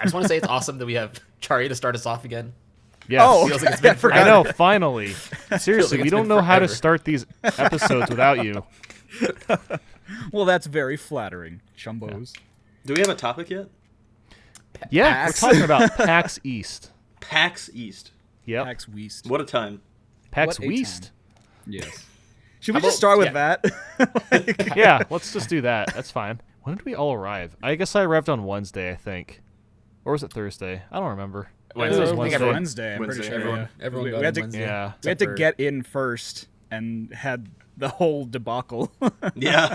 I just want to say it's awesome that we have Chari to start us off again. Yes. Oh, Feels like it's been I know, finally. Seriously, like we it's don't been know how to forever. start these episodes without you. Well, that's very flattering, Chumbos. Do we have a topic yet? Yeah, PAX. we're talking about PAX East. PAX East. Yep. PAX Weast. What a time. PAX What a Weast. time. Yes. Should we How just start with about- that? Yeah, let's just do that. That's fine. When did we all arrive? I guess I arrived on Wednesday, I think. Or was it Thursday? I don't remember. Wednesday. It was I think Wednesday. Wednesday, I'm Wednesday. pretty sure. Everyone, yeah. everyone we, got we had to, Wednesday. Yeah. we had to except for- get in first and had the whole debacle. Yeah.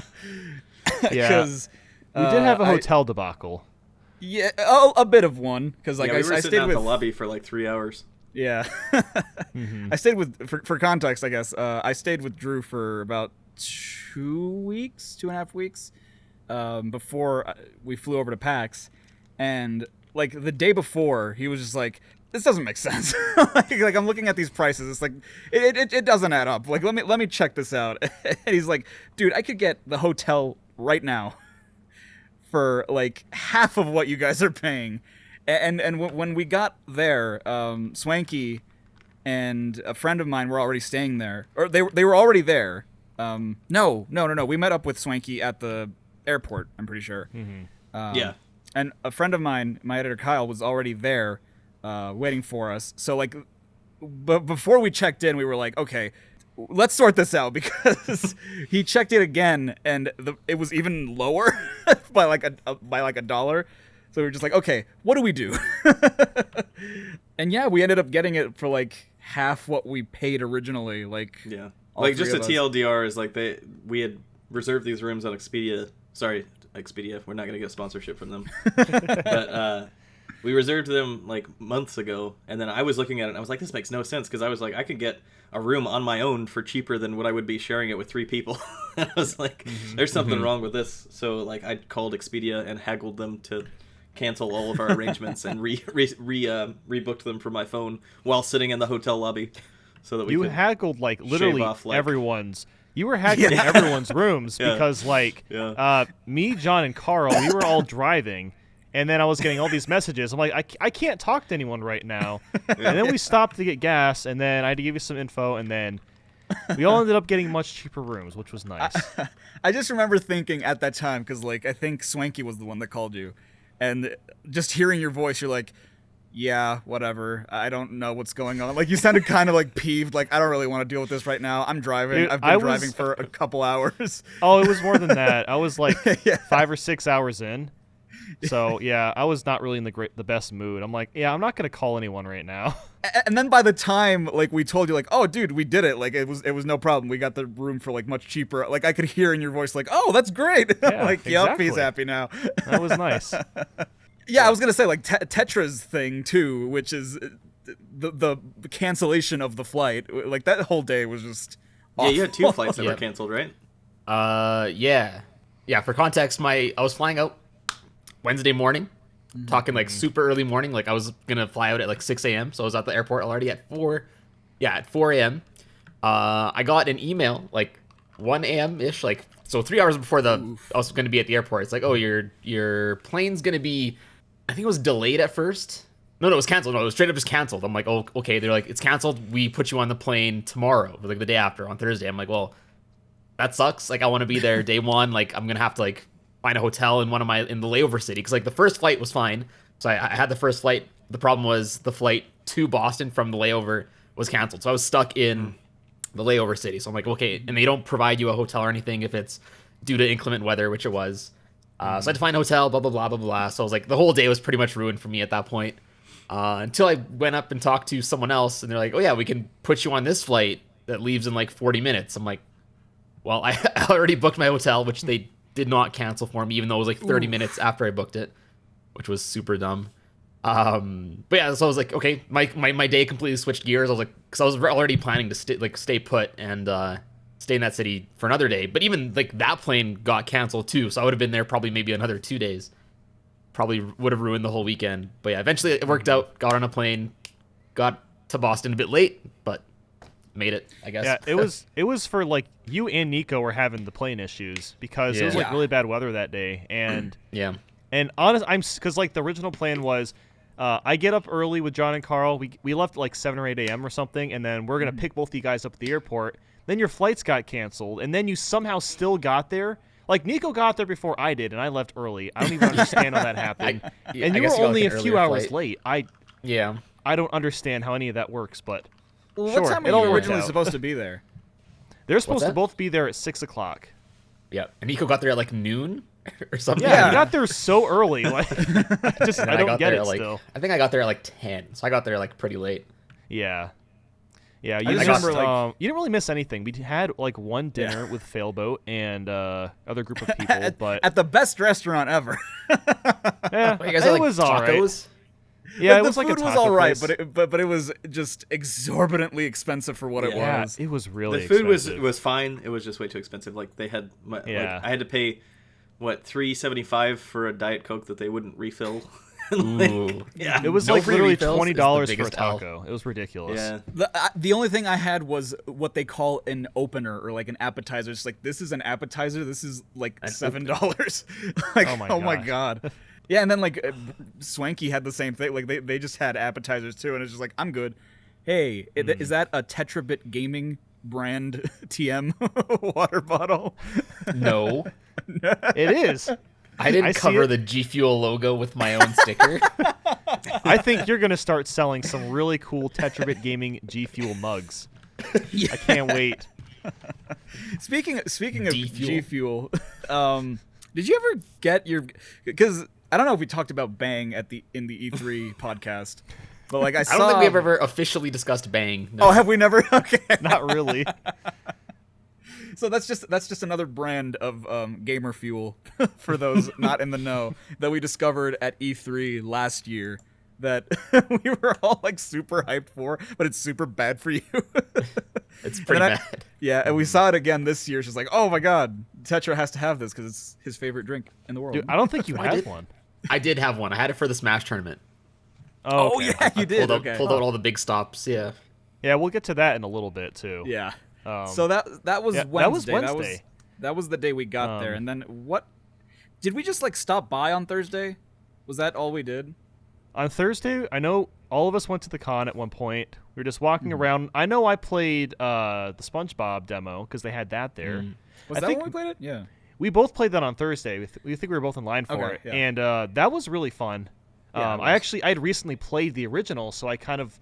Yeah. 'Cause, We did have a I- hotel debacle. Yeah, a bit of one because like Yeah, we were I sitting stayed out with the lobby for like 3 hours. yeah. Mm-hmm. I stayed with for context, I guess. I stayed with Drew for about 2.5 weeks, before we flew over to PAX, and like the day before, he was just like, "This doesn't make sense." like I'm looking at these prices, it's like it doesn't add up. Like let me check this out. And he's like, "Dude, I could get the hotel right now for like half of what you guys are paying." And when we got there, Swanky and a friend of mine were already staying there, or they were already there. No. We met up with Swanky at the airport, I'm pretty sure. Yeah. And a friend of mine, my editor Kyle, was already there, waiting for us. So like, before we checked in, we were like, okay, let's sort this out, because he checked it again, and it was even lower by like a dollar. So we were just like, okay, what do we do? And yeah, we ended up getting it for like half what we paid originally. Like, Yeah. all Like, three just a of us. TLDR is like we had reserved these rooms on Expedia. Sorry, Expedia. We're not going to get sponsorship from them. But we reserved them like months ago. And then I was looking at it and I was like, this makes no sense. Because I was like, I could get a room on my own for cheaper than what I would be sharing it with 3 people. And I was like, there's something wrong with this. So like I called Expedia and haggled them to cancel all of our arrangements and rebooked them from my phone while sitting in the hotel lobby, so that we You could haggled like literally off, like- everyone's. You were haggling everyone's rooms Yeah. because like Yeah. me, John, and Carl, we were all driving, and then I was getting all these messages. I'm like, I can't talk to anyone right now. And then we stopped to get gas, and then I had to give you some info, and then we all ended up getting much cheaper rooms, which was nice. I just remember thinking at that time, because like I think Swanky was the one that called you, and just hearing your voice, you're like, yeah, whatever. I don't know what's going on. Like, you sounded kind of like peeved. Like, I don't really want to deal with this right now. I'm driving. Dude, I've been driving for a couple hours. Oh, it was more than that. I was like Yeah. 5 or 6 hours in. So yeah, I was not really in the best mood. I'm like, yeah, I'm not gonna call anyone right now. And then by the time like we told you, like, oh, dude, we did it. Like, it was no problem. We got the room for like much cheaper. Like, I could hear in your voice, like, oh, that's great. Yeah, like, yep, he's exactly. happy now. That was nice. Yeah, I was gonna say like Tetra's thing too, which is the cancellation of the flight. Like, that whole day was just Yeah, you had 2 flights that Yeah. were canceled, right? Yeah. For context, I was flying out Wednesday morning, talking like super early morning. Like I was gonna fly out at like 6 a.m. So I was at the airport already at 4 a.m. I got an email like 1 a.m. ish, like so 3 hours before I was gonna be at the airport. It's like, oh, your plane's gonna be, I think it was delayed at first. No, it was canceled. No, it was straight up just canceled. I'm like, oh, okay. They're like, it's canceled. We put you on the plane tomorrow, or like the day after on Thursday. I'm like, well, that sucks. Like, I want to be there day one. Like, I'm gonna have to like find a hotel in in the layover city, because like the first flight was fine. So I had the first flight. The problem was the flight to Boston from the layover was canceled. So I was stuck in the layover city. So I'm like, okay, and they don't provide you a hotel or anything if it's due to inclement weather, which it was. So I had to find a hotel, blah, blah, blah, blah, blah. So I was like, the whole day was pretty much ruined for me at that point. Until I went up and talked to someone else, and they're like, oh yeah, we can put you on this flight that leaves in like 40 minutes. I'm like, well, I already booked my hotel, which they did not cancel for me, even though it was like 30 minutes after I booked it, which was super dumb. But yeah, so I was like, okay, my day completely switched gears. I was like, because I was already planning to stay put and stay in that city for another day. But even like that plane got canceled too, so I would have been there probably maybe another 2 days. Probably would have ruined the whole weekend. But yeah, eventually it worked out. Got on a plane, got to Boston a bit late, but made it, I guess. Yeah, it was for like you and Nico were having the plane issues because it was like Yeah. really bad weather that day, and Yeah. And honest, because like the original plan was, I get up early with John and Carl. We left at like 7 or 8 a.m. or something, and then we're gonna pick both of you guys up at the airport. Then your flights got canceled, and then you somehow still got there. Like Nico got there before I did, and I left early. I don't even understand how that happened. And you were only a few hours late. I don't understand how any of that works, but Well, sure, what time it were all you worked originally out. supposed to be there? They're supposed to that? both be there at 6 o'clock. Yeah, and Nico got there at like noon or something. Yeah, he got there so early. Like, And I don't got get there it at, like, still. I think I got there at like 10, so I got there like pretty late. Yeah. Yeah, I you just just, remember, like- you didn't really miss anything. We had like one dinner with Failboat and other group of people, but At the best restaurant ever. yeah, Well, you guys it are like was all right. tacos. Yeah, it the was like food a taco was all right, place. but it was just exorbitantly expensive for what it yeah, was. it was really The food expensive. was fine. It was just way too expensive. Like they had, Yeah. like, I had to pay, what, $3.75 for a Diet Coke that they wouldn't refill. Ooh. Yeah, It was No like free literally refills is the $20 for a biggest L. taco. It was ridiculous. yeah. The only thing I had was what they call an opener or like an appetizer. It's like this is an appetizer. This is like $7. Like Oh my god. Yeah, and then like Swanky had the same thing. Like they just had appetizers too, and it's just like I'm good. Hey, is that a Tetrabit Gaming brand TM water bottle? No, It is. I didn't I see cover it. the G Fuel logo with my own sticker. I think you're going to start selling some really cool Tetrabit Gaming G Fuel mugs. I can't wait. Speaking of D-Fuel. G Fuel, did you ever get your? Because I don't know if we talked about Bang in the E3 podcast, but like I saw. I don't think we've ever officially discussed Bang. No. Oh, have we never? Okay. Not really. So that's just another brand of gamer fuel for those not in the know that we discovered at E3 last year that we were all like super hyped for, but it's super bad for you. It's pretty And bad. Yeah, and we saw it again this year. She's like, "Oh my god, Tetra has to have this because it's his favorite drink in the world." Dude, I don't think you I have did. one. I did have one. I had it for the Smash tournament. Oh, okay. yeah, you did. Pulled Okay. out all the big stops. Yeah. Yeah, we'll get to that in a little bit, too. Yeah. Um, So that was yeah, Wednesday. that was Wednesday. That was the day we got there. And then what? Did we just like stop by on Thursday? Was that all we did? On Thursday, I know all of us went to the con at one point. We were just walking around. I know I played the Spongebob demo because they had that there. Was I that think when we played it? Yeah. we both played that on Thursday. We think we were both in line for Okay, it, yeah. and that was really fun. Yeah, it I was. had recently played the original, so I kind of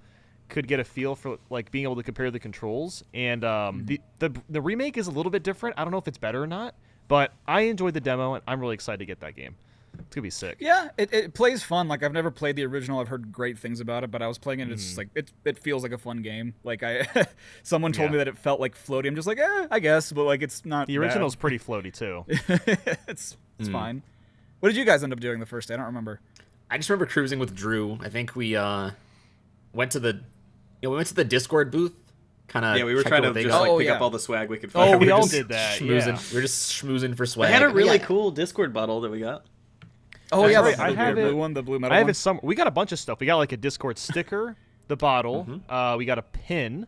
could get a feel for like being able to compare the controls. And the remake is a little bit different. I don't know if it's better or not, but I enjoyed the demo, and I'm really excited to get that game. It's gonna be sick. Yeah, it plays fun. Like I've never played the original. I've heard great things about it, but I was playing it. It's just like it feels like a fun game. Like someone told Yeah. me that it felt like floaty. I'm just like, I guess, but like it's not. The original's pretty floaty too. it's fine. What did you guys end up doing the first day? I don't remember. I just remember cruising with Drew. I think we went to the Discord booth. Kind of. Yeah, we were trying to just got. like pick yeah. up all the swag we could Oh, find. we were all just did that. Schmoozing. Yeah. We were just schmoozing for swag. They had a really Yeah. cool Discord bottle that we got. Oh That's yeah, right, the, I the have blue it- one, the blue metal I have one. it some. We got a bunch of stuff. We got like a Discord sticker, the bottle. We got a pin.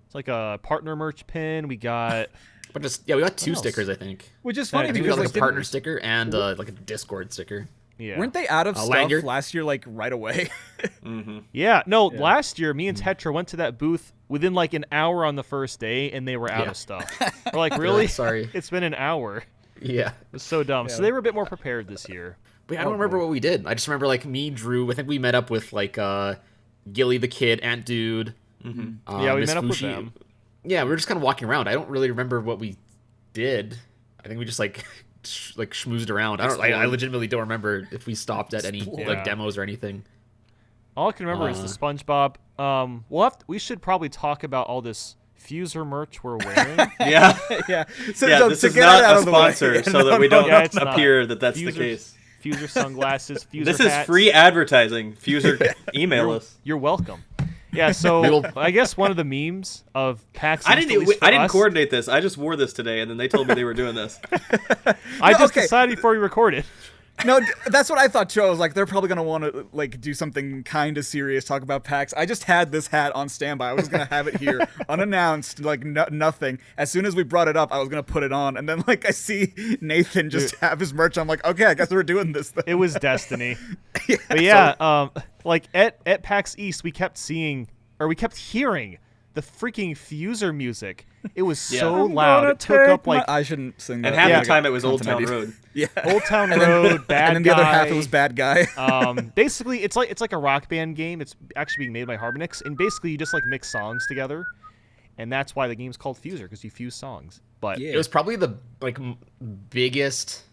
It's like a partner merch pin. We got. But just we got two else? stickers, I think. Which is Yeah, funny I I think we because got like like a partner sticker and like a Discord sticker. Yeah. weren't they out of stuff lanyard? last year like right away? Yeah. No. Last year, me and Tetra went to that booth within like an hour on the first day, and they were out Yeah. of stuff. We're like, really? Sorry. It's been an hour. Yeah. It was so dumb. So they were a bit more prepared this year. But yeah, I don't remember what we did. I just remember like me, Drew. I think we met up with like Gilly the Kid, Ant Dude. Yeah, we Miss met up with Fushi. them. Yeah, we were just kind of walking around. I don't really remember what we did. I think we just like schmoozed around. I legitimately don't remember if we stopped at any Yeah. like demos or anything. All I can remember is the SpongeBob. We should probably talk about all this Fuser merch we're wearing. Yeah, yeah. So, yeah. so This to is get not it out a of the way- sponsor, so that we don't Yeah, it's not. appear that that's the Fuser's- case. Fuser sunglasses. Fuser This is hats. free advertising. Fuser, email us. You're welcome. Yeah, so I guess one of the memes of PAX. I East, at didn't. least for I didn't us- coordinate this. I just wore this today, and then they told me they were doing this. I just okay. decided before we recorded. No, that's what I thought too. I was like, they're probably gonna want to like do something kind of serious, talk about PAX. I just had this hat on standby. I was gonna have it here unannounced, like nothing. As soon as we brought it up, I was gonna put it on, and then like I see Nathan just have his merch. I'm like, okay, I guess we're doing this thing. It was destiny. Yeah, But yeah, like at PAX East, we kept hearing the freaking Fuser music. It was so loud. It took up like I shouldn't sing that. And half Yeah. the time it was Old Town Road. Yeah. Old Town Road, Bad And then Guy. the other half it was Bad Guy. Basically, it's like a rock band game. It's actually being made by Harmonix, and basically you just like mix songs together, and that's why the game's called Fuser, because you fuse songs. But Yeah. It was probably the biggest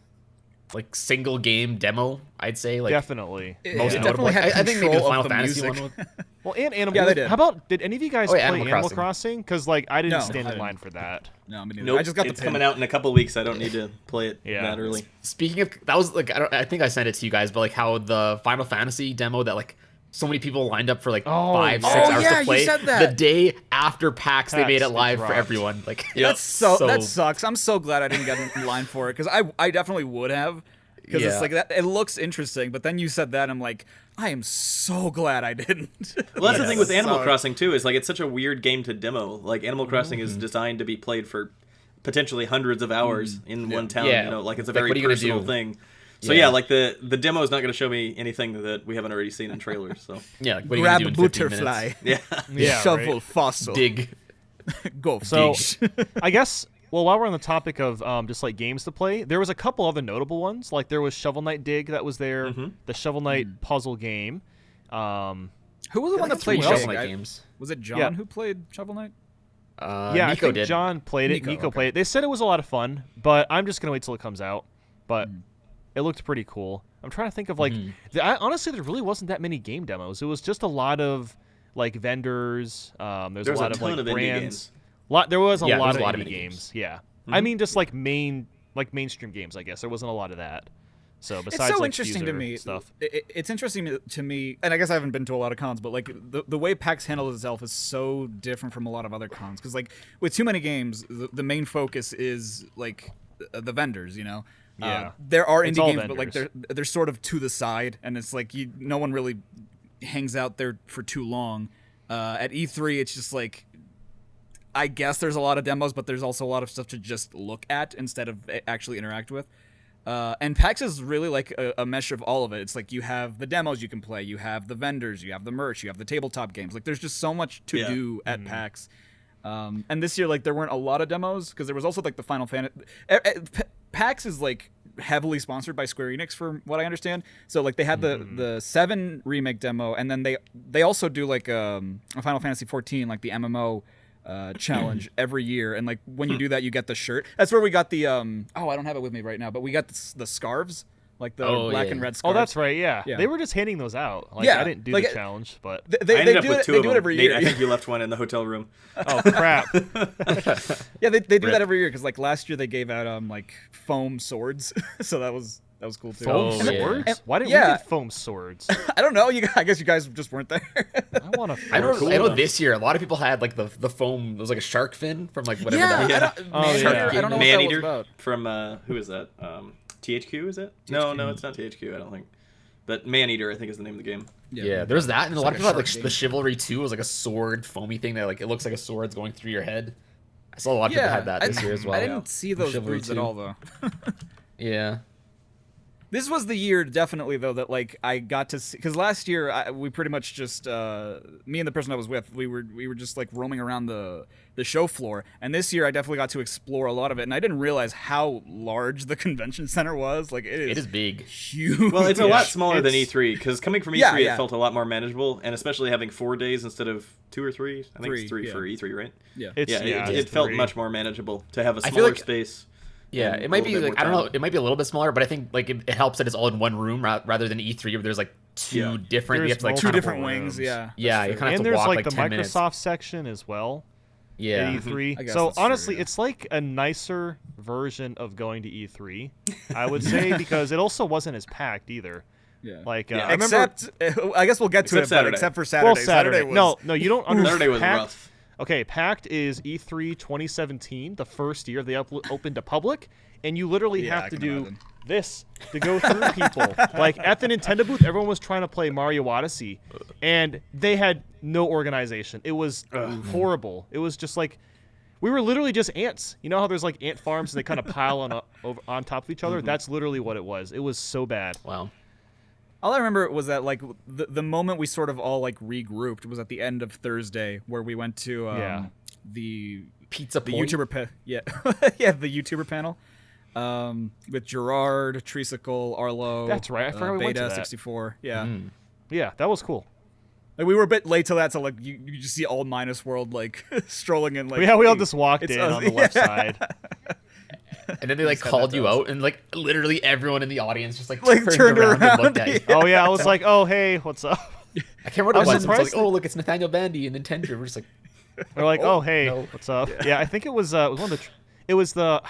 like single game demo, I'd say. Like definitely. most It notable. definitely had I think maybe the control Final of the Fantasy music. one. Well, and Animal. Yeah, they did. How about did any of you guys Oh, yeah, play Animal Animal Crossing. Crossing? Because like I didn't No, stand I in didn't. line for that. No, I mean, Nope, I just got it's the pin. coming out in a couple weeks. I don't need to play it Yeah. that early. Speaking of, that was like I think I sent it to you guys, but like how the Final Fantasy demo that like so many people lined up for like Oh, 5-6 oh, hours yeah, to you play. said that. The day after PAX, they made PAX, it it live for dropped. everyone. Like That sucks. I'm so glad I didn't get in line for it because I definitely would have because Yeah. it's like that. It looks interesting, but then you said that I'm like, I am so glad I didn't. Well, that's the thing with that Animal sucks. Crossing too. Is like it's such a weird game to demo. Like Animal Crossing is designed to be played for potentially hundreds of hours in one town. Yeah. You know, like it's a Like, very what are you gonna personal do? thing. So Yeah. yeah, like the demo is not going to show me anything that we haven't already seen in trailers. So yeah, like, what are you Grab gonna a do in 15 butterfly. minutes? yeah, Yeah, Shovel right. fossil. Dig. Go So fish. I guess well, while we're on the topic of just like games to play, there was a couple other notable ones. Like there was Shovel Knight Dig that was there, the Shovel Knight puzzle game. Who was the one Like that played three Dig? Shovel Knight games. Was it John Yeah. who played Shovel Knight? Yeah, I Nico think did. John played it. Nico, Nico okay. played it. They said it was a lot of fun, but I'm just gonna wait till it comes out. But it looked pretty cool. I'm trying to think of like, honestly, there really wasn't that many game demos. It was just a lot of like vendors. There's There was a lot a of ton like of indie brands. games. There was a Yeah, lot there was of a lot of indie indie games. games. Yeah, I mean just like mainstream games. I guess there wasn't a lot of that. So besides It's so like interesting to Fuser me. stuff. It's interesting to me, and I guess I haven't been to a lot of cons, but like the way PAX handles itself is so different from a lot of other cons. Because like with too many games, the main focus is like the vendors. You know, Yeah. there are It's indie all games, but like vendors. they're sort of to the side, and it's like no one really hangs out there for too long. At E3, it's just like. I guess there's a lot of demos, but there's also a lot of stuff to just look at instead of actually interact with. And PAX is really like a mesh of all of it. It's like you have the demos you can play, you have the vendors, you have the merch, you have the tabletop games. Like there's just so much to do at PAX. And this year, like there weren't a lot of demos because there was also like the Final Fantasy. PAX is like heavily sponsored by Square Enix, from what I understand. So like they had the 7 remake demo, and then they also do like a Final Fantasy 14, like the MMO. Challenge every year, and like when you do that you get the shirt. That's where we got the I don't have it with me right now, but we got the scarves, like the black and red Oh, scarves. that's right. Yeah. Yeah. They were just handing those out. Like Yeah, I didn't do like the it- challenge, but They I ended up do with it. two They of do them. it every Nate, year. I think you left one in the hotel room. oh crap. Yeah, they do Rip. that every year because like last year they gave out like foam swords, so that was cool too. Foam Oh, yeah. swords? Why didn't we Yeah. get foam swords? I don't know. I guess you guys just weren't there. I want to. I know. Cool, I know though. this year a lot of people had like the foam. It was like a shark fin from like whatever. yeah, that. I don't, Oh, Man-Eater, yeah. I don't know what that was Man-Eater about. from who is that? THQ is it? No, it's not THQ. I don't think. But Man-Eater, I think, is the name of the game. Yeah, there's that, and a lot like of a people had like shark the chivalry too. Was like a sword foamy thing that like it looks like a sword's going through your head. I saw a lot of people had that this year as well. I didn't see those Chivalry breeds at 2. all though. Yeah. This was the year, definitely, though, that like I got to see, because last year we pretty much just me and the person I was with, we were just like roaming around the show floor, and this year I definitely got to explore a lot of it, and I didn't realize how large the convention center was. Like It is big. huge. Well, it's a lot smaller than It's- E3 because coming from E3, Yeah, it yeah. felt a lot more manageable, and especially having 4 days instead of 2 or 3. I think it's 3 yeah. for E3, right? Yeah. It's, Yeah, it's it felt 3. much more manageable to have a I feel smaller like- space. Yeah, and it a might little be bit like more I don't know. time. It might be a little bit smaller, but I think like it helps that it's all in one room rather than E3 where there's like two Yeah. different. You There's have to like two kind of- different multiple wings. rooms. Yeah. Yeah, you kind of have And to there's walk like like the 10 minutes. Microsoft section as well. Yeah. At E3. I guess So that's true, honestly, yeah. it's like a nicer version of going to E3, I would say, because it also wasn't as packed either. Yeah. Like Yeah. I remember. Except, I guess we'll get to Except it, but Saturday. except for Saturday. Well, Saturday. was, No, you don't understand. Saturday was packed, rough. okay, PAX is E3 2017, the first year they opened to public, and you literally Yeah, I have to can do imagine. this to go through people. Like at the Nintendo booth, everyone was trying to play Mario Odyssey, and they had no organization. It was horrible. It was just like we were literally just ants. You know how there's like ant farms and they kind of pile on top of each other? That's literally what it was. It was so bad. Wow. All I remember was that like the moment we sort of all like regrouped was at the end of Thursday, where we went to the Pizza the Point. YouTuber yeah the YouTuber panel with Gerard, Treacicle, Arlo. That's right, I forgot we went to Beta that. 64. Yeah. Yeah, that was cool. Like, we were a bit late to that, so like you just see all Minus World like strolling in like. Yeah, we all just walked it's in us. on the left side. And then they like Just had called that you to us. out, and like literally everyone in the audience just like Like, turned around and looked at you. yeah. Oh yeah, I was like, oh hey, what's up? I can't remember what I it was was. It's like, surprised oh look, it's Nathaniel Bandy and Nintendo. We're just like, They're like, oh hey, no. what's up? Yeah, I think it was one of the. It was the.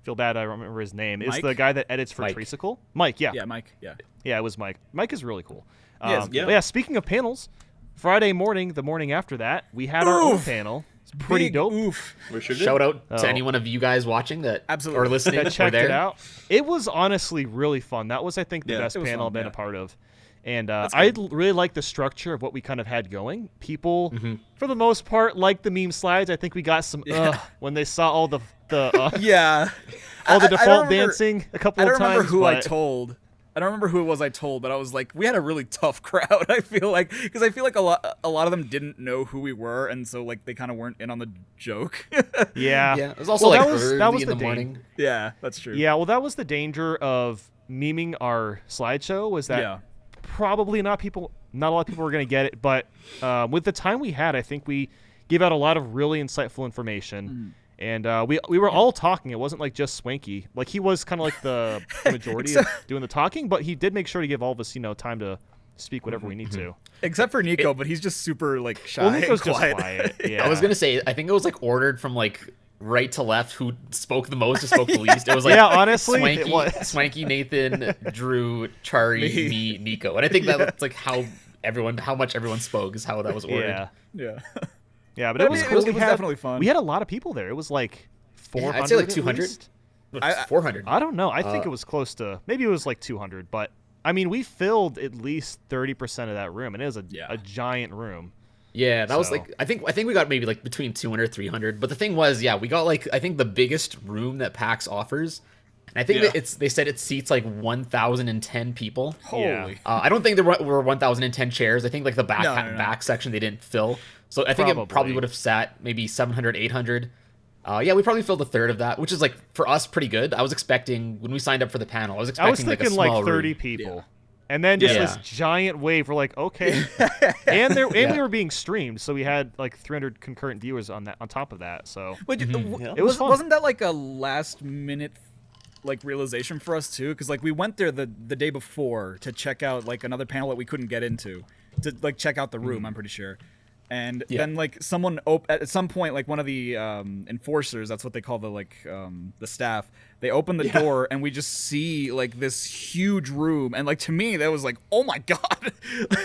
Feel bad, I don't remember his name. It's Mike? the guy that edits for Mike. Treacicle. Mike, yeah. Yeah, Mike. Yeah. Yeah, it was Mike. Mike is really cool. Yes, yeah. But yeah, speaking of panels, Friday morning, the morning after that, we had our own Oof. panel. It's pretty Big dope. Oof. We sure did. shout out Oh. to anyone of you guys watching that Absolutely. or listening That that were checked there. it out. It was honestly really fun. That was, I think, the Yeah, best it was panel fun, I've been yeah. a part of. And That's I good. really like the structure of what we kind of had going. People, for the most part, liked the meme slides. I think we got some when they saw all the Yeah. all the I don't default remember- dancing a couple I don't of times. remember who I but- told. I don't remember who it was I told, but I was like, we had a really tough crowd. I feel like because I feel like a lot of them didn't know who we were, and so like they kind of weren't in on the joke. Yeah. Yeah, it was also Well, like that was- early that was in the the dang- morning. Yeah, that's true. Yeah, well, that was the danger of memeing our slideshow was that Yeah. probably not a lot of people were going to get it, but with the time we had, I think we gave out a lot of really insightful information. And we were all talking. It wasn't like just Swanky. Like he was kind of like the majority of doing the talking, but he did make sure to give all of us, time to speak whatever we need to. Except for Nico, but he's just super like shy Well, Nico's and just quiet. quiet. Yeah. I was gonna say, I think it was like ordered from like right to left who spoke the most or spoke the least. It was like Yeah, honestly, it Swanky, was. Swanky, Nathan, Drew, Chari, me, Nico, and I think that's like how much everyone spoke is how that was ordered. Yeah. Yeah. Yeah, but But it was it cool. was We had- definitely fun. We had a lot of people there. It was like 400. Yeah, I'd say like at 200. least. I- 400. I don't know. I think it was close to maybe it was like 200, but I mean, we filled at least 30% of that room, and it was a giant room. Yeah, that was So- like I think we got maybe like between 200 300, but the thing was, yeah, we got like I think the biggest room that PAX offers. And I think Yeah. that they said it seats like 1,010 people. Holy. Yeah. I don't think there were 1,010 chairs. I think like the back No. back section they didn't fill. So I think it probably Probably. would have sat maybe 700 800. Yeah, we probably filled a third of that, which is like for us pretty good. I was expecting when we signed up for the panel, I was I was expecting like a thinking small like 30 room. people. And then just Yeah. this giant wave. We're like, okay. and we were being streamed, so we had like 300 concurrent viewers on top of that. So But Yeah. It was fun. wasn't that like a last minute like realization for us too? Because like we went there the day before to check out like another panel that we couldn't get into to like check out the room. I'm pretty sure. And then like someone at some point, like one of the enforcers, that's what they call the staff, they open the door and we just see like this huge room, and like to me that was like, oh my god.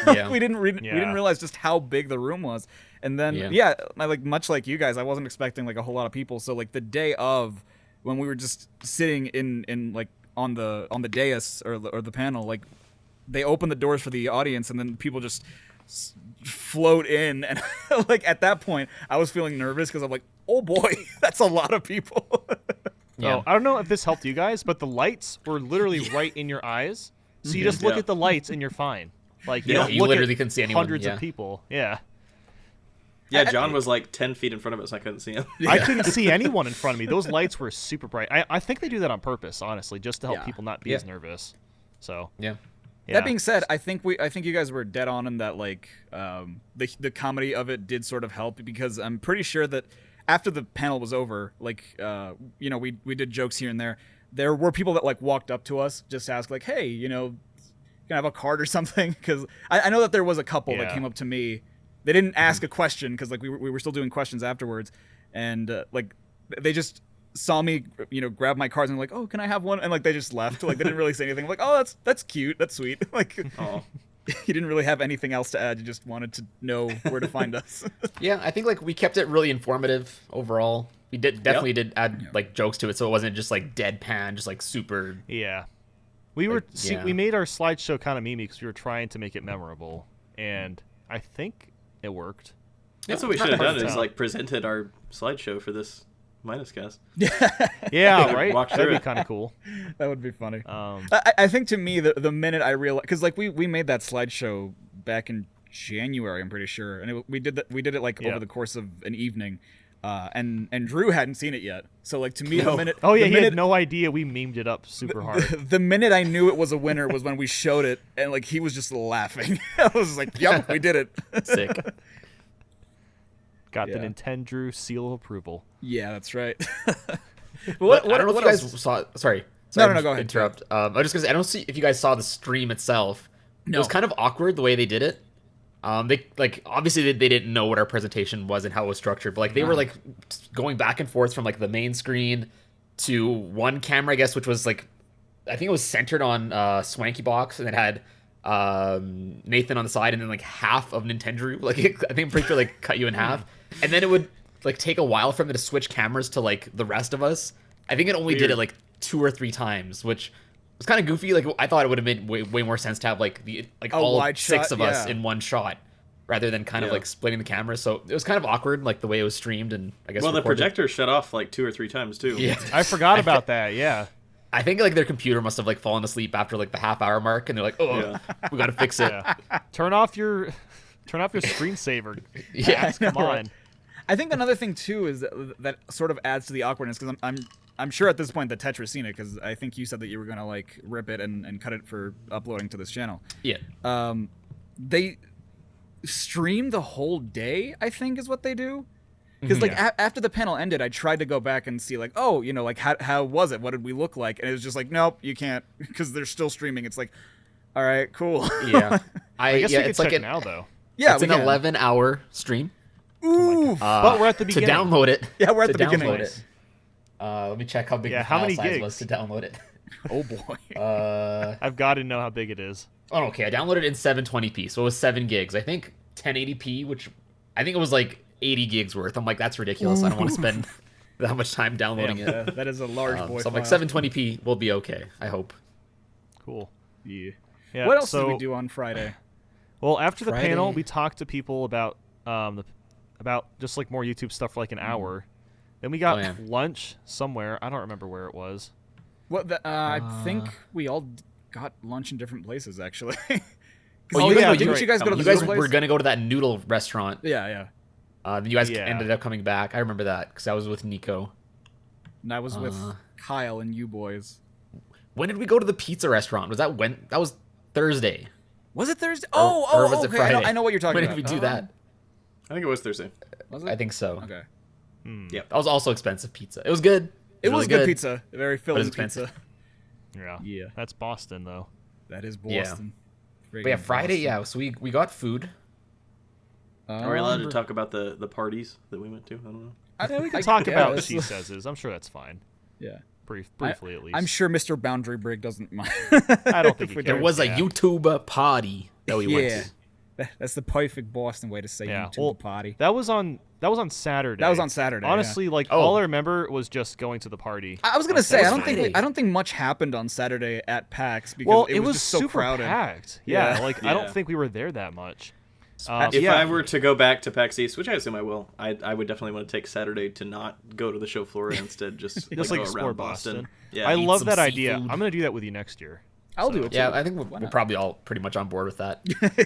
Yeah. we didn't Yeah. realize just how big the room was. And then I, like much like you guys, I wasn't expecting like a whole lot of people. So like the day of, when we were just sitting in like on the dais or the panel, like they opened the doors for the audience, and then people just float in, and like at that point I was feeling nervous because I'm like, oh boy, that's a lot of people. Yeah. Oh, I don't know if this helped you guys, but the lights were literally right in your eyes. So you just look Yeah. at the lights and you're fine. Like you Yeah, don't you look literally at couldn't see anyone, hundreds yeah. of people. Yeah. Yeah, John was like 10 feet in front of us. I couldn't see him. I couldn't see anyone in front of me. Those lights were super bright. I think they do that on purpose, honestly, just to help Yeah. people not be Yeah. as nervous. So Yeah. yeah. That being said, I think you guys were dead on in that like the comedy of it did sort of help, because I'm pretty sure that after the panel was over, like we did jokes here and there. There were people that like walked up to us just to ask like, hey, can I have a card or something? Because I know that there was a couple that Yeah. came up to me. They didn't ask a question because like we were still doing questions afterwards, and like they just saw me grab my cards and like, oh, can I have one? And like they just left. Like they didn't really say anything. I'm like, oh, that's cute, that's sweet. Like Oh. You didn't really have anything else to add. You just wanted to know where to find us. Yeah, I think like we kept it really informative overall. We definitely did add like jokes to it, so it wasn't just like deadpan, just like super. Yeah. We were we made our slideshow kind of memey because we were trying to make it memorable, and I think it worked. That's what we should have done is like presented our slideshow for this Minus Cast. Yeah, right. Walk through That'd be it. kind of cool. That would be funny. I think to me the minute I realized, because like we made that slideshow back in January, I'm pretty sure, and we did it like over the course of an evening, and Drew hadn't seen it yet. So like to me, the minute he had no idea we memed it up super hard. The minute I knew it was a winner was when we showed it, and like he was just laughing. I was like, "Yep, we did it." Sick. Got the Nintendo seal of approval. Yeah, that's right. I don't know if you guys else? saw. Sorry, No, to go ahead. Interrupt. I was just gonna say I don't see if you guys saw the stream itself. No. It was kind of awkward the way they did it. They like obviously they didn't know what our presentation was and how it was structured, but like they were like going back and forth from like the main screen to one camera, I guess, which was like I think it was centered on Swanky Box, and it had Nathan on the side, and then like half of Nintendo. Like I think I'm pretty sure like cut you in half, and then it would like take a while for them to switch cameras to like the rest of us. I think it only did it like 2 or 3 times, which was kind of goofy. Like I thought it would have made way more sense to have like all wide 6 shot, of us in one shot, rather than kind of like splitting the cameras. So it was kind of awkward, like the way it was streamed, and I guess Well, the recorded. projector shut off like 2 or 3 times too. Yeah, I forgot about that. Yeah. I think like their computer must have like fallen asleep after like the half-hour mark, and they're like, "Oh, we got to fix it." Yeah. Turn off your screensaver. Yeah, Guys, come on. I think another thing too is that sort of adds to the awkwardness, because I'm sure at this point that Tetra's seen it, because I think you said that you were gonna like rip it and cut it for uploading to this channel. Yeah. They stream the whole day, I think is what they do. Because like after the panel ended, I tried to go back and see like, oh, you know, like how was it? What did we look like? And it was just like, nope, you can't, because they're still streaming. It's like, all right, cool. Yeah. I guess we could it's like check now though. Yeah, it's we an can. 11-hour stream. Ooh. But we're at the beginning. To download it. Yeah, we're at to the beginning. download it. Let me check how big Yeah, the how file many size gigs? was to download it. Oh boy. I've got to know how big it is. Oh, okay. I downloaded it in 720p, so it was 7 gigs. I think 1080p, which I think it was like 80 gigs worth. I'm like, that's ridiculous. I don't want to spend that much time downloading it. That is a large boy. So I'm like, file. 720p will be okay. I hope. Cool. Yeah. Yeah, What else so, did we do on Friday? Well, after the Friday? panel, we talked to people about about just like more YouTube stuff for like an hour. Then we got lunch somewhere. I don't remember where it was. What? I think we all got lunch in different places, actually. Oh, you yeah, guys, didn't you guys go to the You guys noodle were place? gonna go to that noodle restaurant. Yeah. Then you guys Yeah. ended up coming back. I remember that because I was with Nico. And I was with Kyle and you boys. When did we go to the pizza restaurant? Was that when? That was Thursday. Was it Thursday? Or was it okay. Friday? I know what you're talking When about. did we do that? I think it was Thursday. Was it? I think so. Okay. That was also expensive pizza. It was good. It was really good pizza. Very filling expensive. pizza. Yeah. That's Boston though. That is Yeah. Boston. But yeah, Friday, yeah. So we got food. Are we allowed to talk about the parties that we went to? I don't know. Yeah, we can talk about guess. she says is. I'm sure that's fine. Yeah. Briefly at least. I'm sure Mr. Boundary Brig doesn't mind. I don't think he There cares. was a Yeah. YouTube party that we went Yeah. to. That's the perfect Boston way to say Yeah, YouTube well, party. That was on Saturday. That was on Saturday, Honestly, like Oh. all I remember was just going to the party. I was gonna say was I don't Friday. think much happened on Saturday at PAX because Well, it was was just so super crowded. packed. Yeah, Yeah. like I Yeah. don't think we were there that much. If yeah. I were to go back to PAX East, which I assume I will, I would definitely want to take Saturday to not go to the show floor and instead just Just go like explore around Boston. Yeah, I love some that idea. seafood. I'm gonna do that with you next year. I'll do it. Yeah, too. I think Why we're not? probably all pretty much on board with that.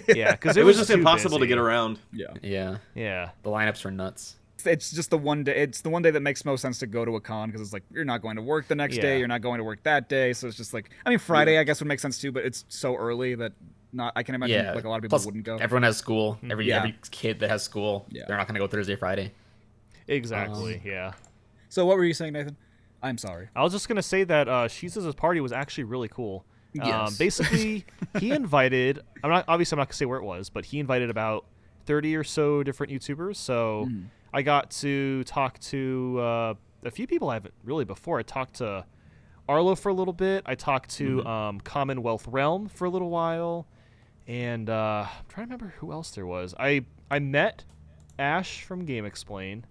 Yeah, because it was just too impossible to busy. get around. Yeah. Yeah. Yeah, The lineups were nuts. It's just the one day. It's the one day that makes most sense to go to a con because it's like you're not going to work the next Yeah. day. You're not going to work that day. So it's just like I mean Friday I guess would make sense too, but it's so early that not. I can imagine Yeah. like a lot of people Plus, wouldn't go. Everyone has school. Every Yeah. kid that has school, Yeah. they're not going to go Thursday, Friday. exactly. Yeah, So what were you saying, Nathan? I'm sorry. I was just gonna say that Shiza's party was actually really cool. Yes. Basically, he invited. I'm not gonna say where it was, but he invited about 30 or so different YouTubers. So I got to talk to a few people I haven't really before. I talked to Arlo for a little bit. I talked to Commonwealth Realm for a little while, and I'm trying to remember who else there was. I met Ash from Game Explain,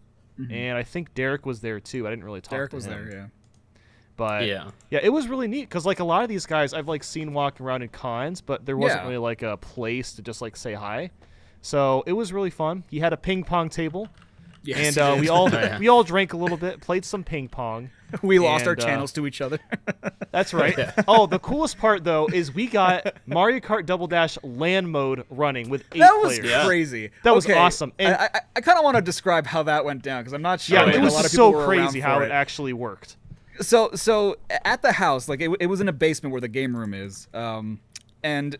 and I think Derek was there too. I didn't really talk Derek to was him. there, yeah. But Yeah. it was really neat because like a lot of these guys I've like seen walking around in cons, but there wasn't Yeah. really like a place to just like say hi. So it was really fun. He had a ping pong table, Yes, and he we did. all Yeah. we all drank a little bit, played some ping pong. we lost our and, channels to each other. That's right. Oh, the coolest part though is we got Mario Kart Double Dash LAN mode running with 8 That was players. Yeah. crazy. That was Okay, awesome. And I kind of want to describe how that went down because I'm not sure. yeah, that it a was lot of people so were crazy around how for it actually worked. So at the house, like it was in a basement where the game room is, and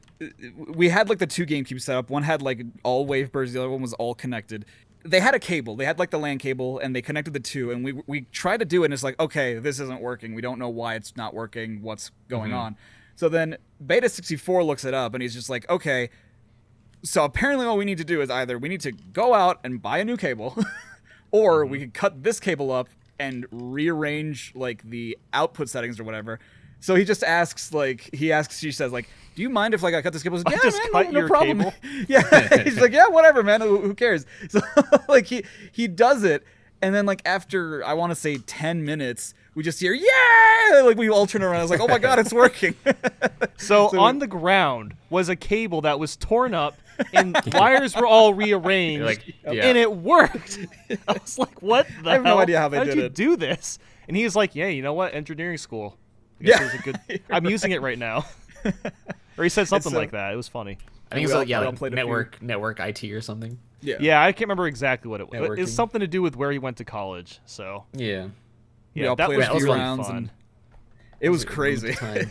we had like the 2 GameCubes set up. One had like all Wavebirds, the other one was all connected. They had a cable. They had like the LAN cable, and they connected the 2. And we tried to do it, and it's like, okay, this isn't working. We don't know why it's not working. What's going on? So then Beta 64 looks it up, and he's just like, okay. So apparently, all we need to do is either we need to go out and buy a new cable, or we could cut this cable up and rearrange like the output settings or whatever. So he just asks, like, she says, like, do you mind if like I cut this cable? I was like, yeah, just man, cut no your problem. cable? Yeah, he's like, yeah, whatever, man. Who cares? So like he does it, and then like after I want to say 10 minutes, we just hear yeah, like we all turn around. I was like, oh my god, it's working. So on the ground was a cable that was torn up and wires were all rearranged, You're like, yeah. and it worked. I was like, what the I have no hell? idea how they How'd did you it. do this? And he was like, yeah, you know what? Engineering school. I guess Yeah. it was a good. I'm using it right now. Or he said something like that. It was funny. I think We it's all- like, yeah, we all like played a few. network IT or something. Yeah, I can't remember exactly what it was. Networking. It's something to do with where he went to college. So Yeah. We yeah, all that played was a few really rounds, fun. and it was It crazy. time.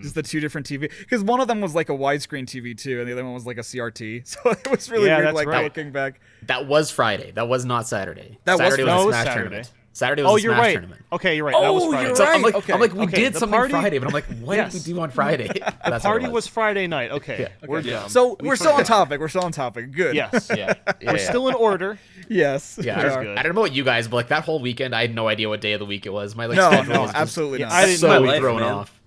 Just the 2 different TV, because one of them was like a widescreen TV too, and the other one was like a CRT. So it was really Yeah, weird, that's like right. looking back. That was Friday. That was not Saturday. That was Saturday Friday. No, was it a was Smash Saturday. tournament. Saturday was Oh, a you're Smash right. tournament. Okay, you're right. That was Oh, Friday. you're So right. I'm like, we Okay, did the something party- Friday, but I'm like, what Yes. did we do on Friday? The party was Friday night. Okay, we're Yeah. dumb. So We we're still on forgot. topic. We're still on topic. Good. Yes, Yeah. we're still in order. Yes. Yeah, we That's are. good. I don't know about you guys, but like that whole weekend, I had no idea what day of the week it was. My like No, schedule no, was just absolutely not. I didn't so know. My life, thrown man. off.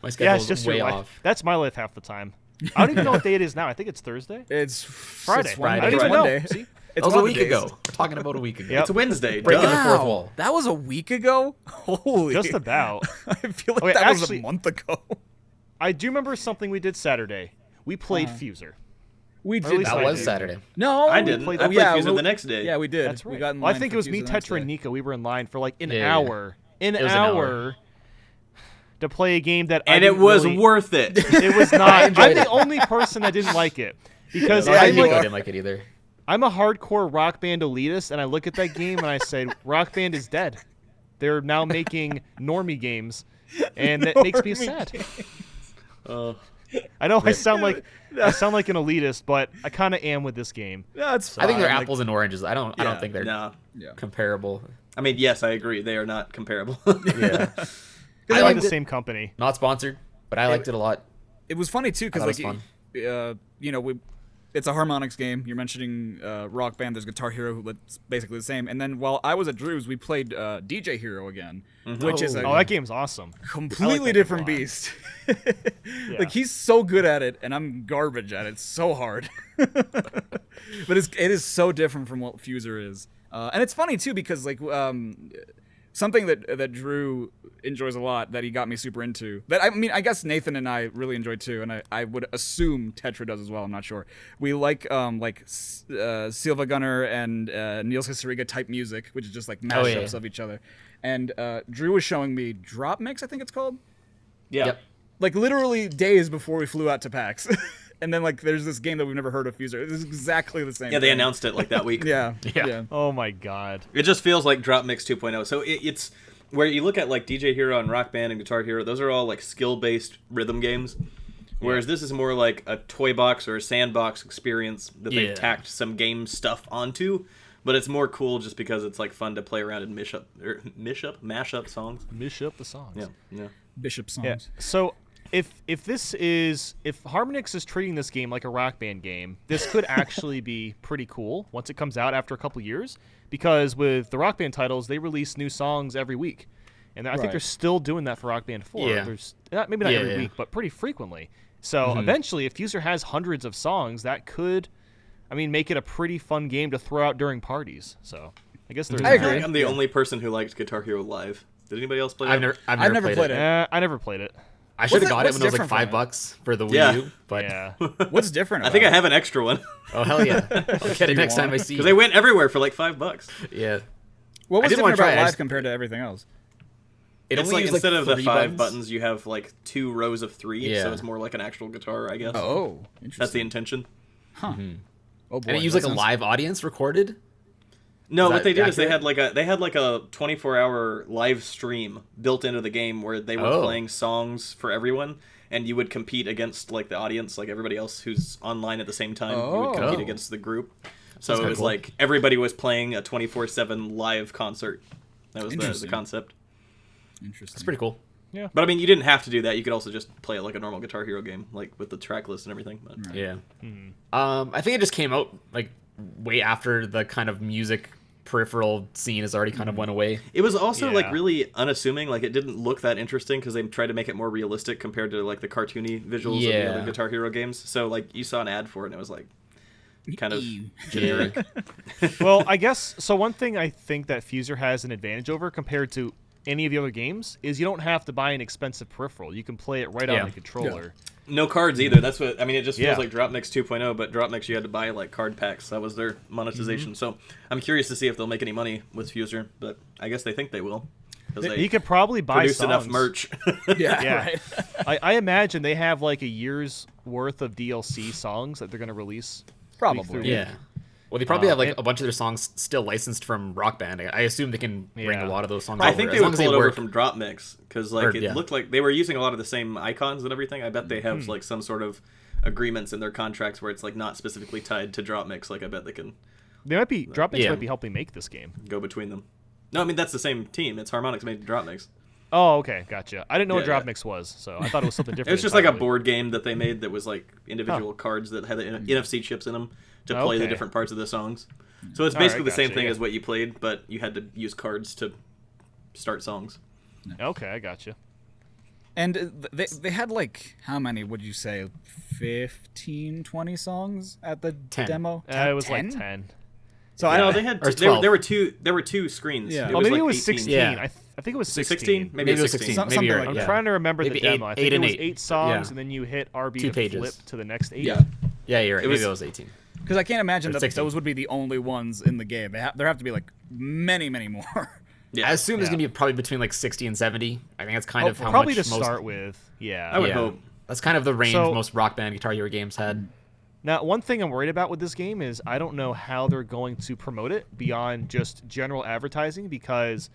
My Yeah, schedule it's just was way your life. off. That's my life half the time. I don't even know what day it is now. I think it's Thursday. It's Friday. It's one, Friday. I don't even one know. day. See? It's That was one a of the week days. ago. We're talking about a week ago. Yep. It's Wednesday. Breaking duh. the fourth Wow, wall. that was a week ago. Holy. Just about. I feel like Okay, that was actually- a month ago. I do remember something we did Saturday. We played Fuser. We at did. least That I was did. Saturday. No, I we didn't. played- I oh, played yeah, Fuser the next day. Yeah, we did. That's right. We got in Well, I line think for it was me, Fuser the next Tetra, and day. Nico. We were in line for like an Yeah. hour. An was an hour to play a game that I And it didn't was really- worth it. It was not. enjoyed I'm the it. only person that didn't like it because Yeah, I'm you like I are. didn't like it either. I'm a hardcore Rock Band elitist, and I look at that game and I say, Rock Band is dead. They're now making normie games, and that makes me sad. Oh, I know I sound like an elitist, but I kind of am with this game. That's I think they're fine, like- apples and oranges. I don't think they're no. Yeah. comparable. I mean, yes, I agree. They are not comparable. Yeah. I I like liked the it. same company. Not sponsored, but I liked it a lot. It was funny too because I like thought it was it's a harmonics game. You're mentioning Rock Band. There's Guitar Hero, that's basically the same. And then while I was at Drew's, we played DJ Hero again, which is a Oh, that game's awesme. completely that game a different lot. beast. Like he's so good at it, and I'm garbage at it. It's so hard. But it is so different from what Fuser is, and it's funny too because like something that Drew enjoys a lot that he got me super into. That I mean, I guess Nathan and I really enjoy too, and I would assume Tetra does as well. I'm not sure. We like Silva Gunner and Niels Historiga type music, which is just like Oh, yeah. mashups of each other. And Drew was showing me Drop Mix, I think it's called. Yeah. Yep. Like literally days before we flew out to PAX. And then like there's this game that we've never heard of, Fuser. It's exactly the same. Yeah, they thing. announced it like that week. Yeah. Yeah. Yeah. Oh my god. It just feels like Drop Mix 2.0. So it's where you look at like DJ Hero and Rock Band and Guitar Hero, those are all like skill-based rhythm games. Whereas this is more like a toy box or a sandbox experience that they've Yeah. tacked some game stuff onto. But it's more cool just because it's like fun to play around and mash up songs. Mish up the songs. Yeah, yeah. Bishop songs. Yeah. So if Harmonix is treating this game like a Rock Band game, this could actually be pretty cool once it comes out after a couple years. Because with the Rock Band titles, they release new songs every week, and I think Right. they're still doing that for Rock Band 4. Yeah. There's maybe not Yeah, every yeah. week, but pretty frequently. So eventually, if Fuser has hundreds of songs, that could, make it a pretty fun game to throw out during parties. So I guess there's. I I agree. feel like I'm the only person who liked Guitar Hero Live. Did anybody else play that? I've never played it. I never played it. I should have got it what's when it was like different from $5 for the Wii Yeah. U, but Yeah. What's different? I think I about have an extra one oh hell yeah, I'll get it next time I see because you. they went everywhere for like $5. Yeah, it? What I was didn't wanna different try about it, I Live just- compared to everything else? it It's only like used, instead of the 3 5 buttons, you have like 2 rows of 3, Yeah. so it's more like an actual guitar, I guess. Oh, interesting. That's the intention. Oh boy, and it used like a that sounds- live audience recorded. No, Is what that they did is they accurate? had like a 24-hour live stream built into the game where they were Oh. playing songs for everyone, and you would compete against like the audience, like everybody else who's online at the same time. You would compete Oh. against the group. sounds So it kinda was cool. like everybody was playing a 24/7 live concert. That was the Interesting. concept. Interesting. It's pretty cool. But I mean, you didn't have to do that. You could also just play it like a normal Guitar Hero game, like with the track list and everything. But Yeah. I think it just came out like way after the kind of music peripheral scene has already kind of went away. it was also like Yeah. really unassuming. Like it didn't look that interesting because they tried to make it more realistic compared to like the cartoony visuals of the Yeah. other Guitar Hero games. So like you saw an ad for it and it was like kind of Ew. generic. Well, I guess so. One thing I think that Fuser has an advantage over compared to any of the other games is you don't have to buy an expensive peripheral. You can play it right Yeah. on the controller. No cards either. That's what I mean. It just feels Yeah. like Drop Mix 2.0, but Drop Mix you had to buy like card packs. That was their monetization. So I'm curious to see if they'll make any money with Fuser, but I guess they think they will because You could probably buy produced songs. enough merch. Yeah, Yeah. right. I imagine they have like a year's worth of DLC songs that they're going to release. Probably. through. Yeah. Well, they probably have like and- a bunch of their songs still licensed from Rock Band. I assume they can bring Yeah. a lot of those songs. I over, think as they long would as pull it over work. from Drop Mix because like Or- it yeah. looked like they were using a lot of the same icons and everything. I bet they have like some sort of agreements in their contracts where it's like not specifically tied to Drop Mix. Like I bet they can They might be Dropmix Yeah. might be helping make this game. go between them. No, I mean that's the same team. It's Harmonix made Drop Mix. Oh, okay, gotcha. I didn't know what Yeah, Dropmix was, so I thought it was something different. It was just like a entirely. board game that they made that was like individual cards that had the NFC chips in them to play the Okay. different parts of the songs. So it's All right, basically the same gotcha, thing yeah. as what you played, but you had to use cards to start songs. Okay, I gotcha. And they had like, how many would you say? 15, 20 songs at the 10. demo? It was 10? like 10. So I No, don't they had Or there 12. there were two screens. Yeah. It Oh, was maybe like it was 18. 16. Yeah. I think it was 16. 16? Maybe it was 16. Some- Maybe something you're like right. I'm yeah. trying to remember Maybe the demo. I think eight it and was eight. 8 songs, Yeah. and then you hit RB 2 to pages. flip to the next 8. Yeah. Yeah, you're right. It was- Maybe it was 18. Because I can't imagine Or that 16. those would be the only ones in the game. There have to be like many, many more. Yeah. I assume there's Yeah. gonna be probably between like 60 and 70. I think that's kind of how Probably much to most. start with. Yeah. I would yeah. hope. That's kind of the range So- most Rock Band Guitar Hero games had. Now, one thing I'm worried about with this game is I don't know how they're going to promote it beyond just general advertising because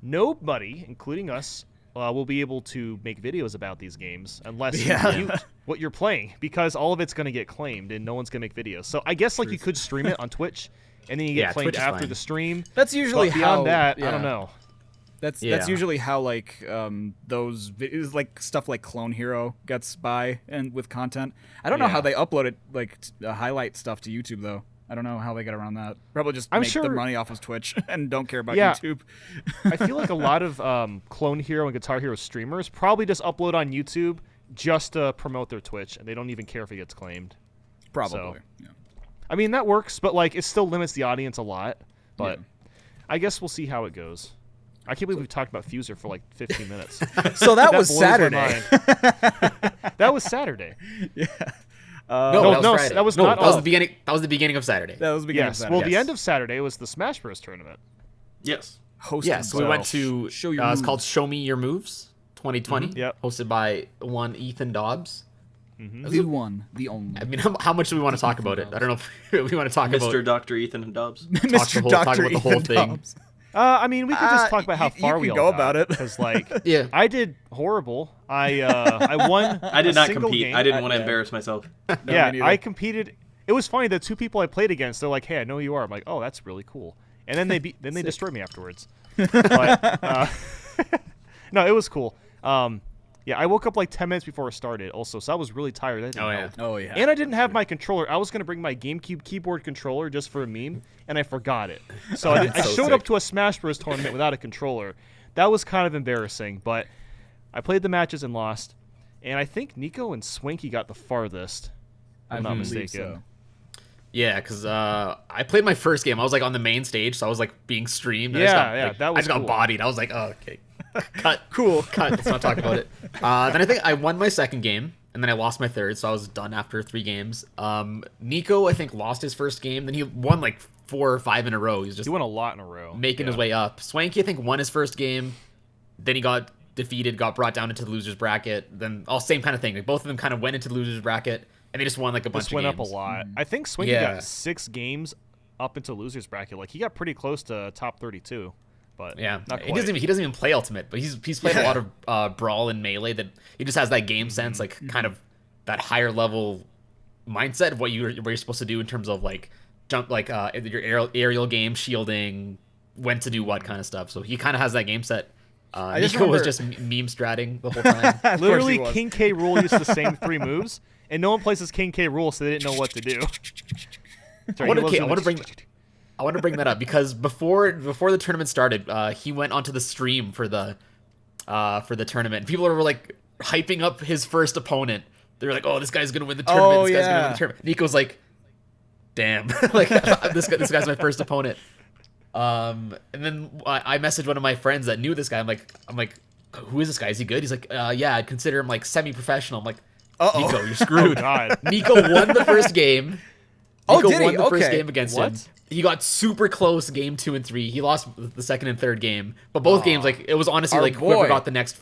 nobody, including us, will be able to make videos about these games unless Yeah. you mute what you're playing because all of it's going to get claimed and no one's going to make videos. So I guess like you could stream it on Twitch and then you get Yeah, claimed Twitch is after fine. the stream. That's usually But beyond how. that, yeah. I don't know. That's Yeah. usually how like those videos, like stuff like Clone Hero gets by and with content. I don't know how Yeah. they upload it, like highlight stuff to YouTube though. I don't know how they get around that. Probably just I'm make sure- their money off of Twitch and don't care about Yeah. YouTube. I feel like a lot of Clone Hero and Guitar Hero streamers probably just upload on YouTube just to promote their Twitch and they don't even care if it gets claimed. Probably. Yeah. I mean, that works, but like it still limits the audience a lot. But Yeah. I guess we'll see how it goes. I can't believe we've talked about Fuser for like 15 minutes. So that was blows my Saturday. mind. That was Saturday. No, no, that was no, Friday. that was no, not that was all. the beginning. That was the beginning of Saturday. That was the beginning of Yes. Saturday. Well, the Yes. end of Saturday was the Smash Bros. Tournament. Yes. Hosted Yeah, so we by- went to. Show Your It's called Moves. Show Me Your Moves 2020. Yep. Hosted by one Ethan Dobbs. the one, the only. I mean, how much do we want to talk about it? I don't know if we want to talk Mr. about. Dr. Ethan Dobbs. Mr. talk Doctor about the whole Ethan thing. Dobbs. I mean, we could just talk about how you far can we all go got, about it. Because like, Yeah. I did horrible. I won. I did a not single compete. game. I didn't want to yeah. embarrass myself. Yeah, me neither. I competed. It was funny. The two people I played against, they're like, "Hey, I know who you are." I'm like, "Oh, that's really cool." And then they destroyed me afterwards. But no, it was cool. Yeah, I woke up like 10 minutes before it started. Also, so I was really tired. That didn't Oh, yeah. help. Oh yeah. And I didn't have my controller. I was gonna bring my GameCube keyboard controller just for a meme, and I forgot it. So I That's so showed up sick. to a Smash Bros. Tournament without a controller. That was kind of embarrassing, but I played the matches and lost. and I think Nico and Swanky got the farthest. If I'm not mistaken. So. Yeah, because I played my first game. I was like on the main stage, so I was like being streamed. And That I was just got cool. bodied. I was like, oh, okay, cut, Cool. cut. Let's not talk about it. Then I think I won my second game, and then I lost my third, so I was done after 3 games. Nico, I think, lost his first game. Then he won like 4 or 5 in a row. He's just He won a lot in a row. making his way up. Swanky, I think, won his first game. Then he got defeated, got brought down into the losers bracket. Then all same kind of thing. Like both of them kind of went into the losers bracket, and they just won like a bunch Just of went games. up a lot. I think Swanky Yeah. got 6 games up into losers bracket. Like he got pretty close to top 32, but Yeah, not he quite. doesn't even play Ultimate, but he's played a lot of Brawl and Melee. That he just has that game sense, like kind of that higher level mindset of what you're supposed to do in terms of like jump, like your aerial game, shielding, when to do what kind of stuff. So he kind of has that game set. just Nico was remember- just meme stratting the whole time. Of course Literally, he was. King K. Rool used the same 3 moves, and no one plays as King K. Rool, so they didn't know what to do. Sorry, I he want was to doing bring that up because before the tournament started, he went onto the stream for the tournament. People were like hyping up his first opponent. They were like, "Oh, this guy's gonna win the tournament. Oh, This guy's gonna win yeah. the tournament." Nico's like, "Damn, like this guy's my first opponent." And then I messaged one of my friends that knew this guy. I'm like, "Who is this guy? Is he good?" He's like, "Yeah, I'd consider him like semi-professional." I'm like, "Nico, you're Oh screwed." God. Nico won the first game. Oh, Nico did he? won the first Okay. game against What? him. He got super close game 2 and 3. He lost the second and third game, but both games, like it was honestly Our like whoever boy. got the next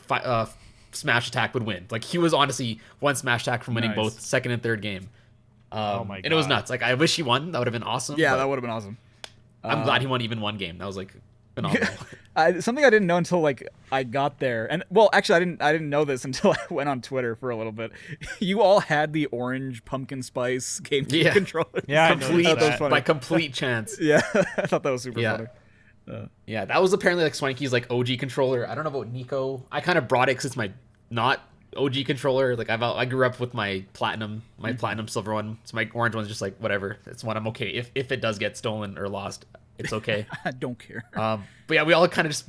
smash attack would win. Like he was honestly one smash attack from winning Nice. both second and third game. Oh my And it was God. nuts. Like I wish he won. That would have been awesome. Yeah, but that would have been awesome. I'm glad he won even one game. That was like phenomenal. Something I didn't know until like I got there, and well, actually, I didn't know this until I went on Twitter for a little bit. You all had the orange pumpkin spice GameCube Yeah. controllers. Yeah, I complete noticed that. funny. by complete chance. Yeah, I thought that was super Yeah. funny. Yeah, that was apparently like Swanky's like OG controller. I don't know about Nico. I kind of brought it because it's my not OG controller. Like I grew up with my platinum silver one. So my orange one's just like whatever. It's one I'm okay if it does get stolen or lost. It's okay. I don't care. But yeah, we all kind of just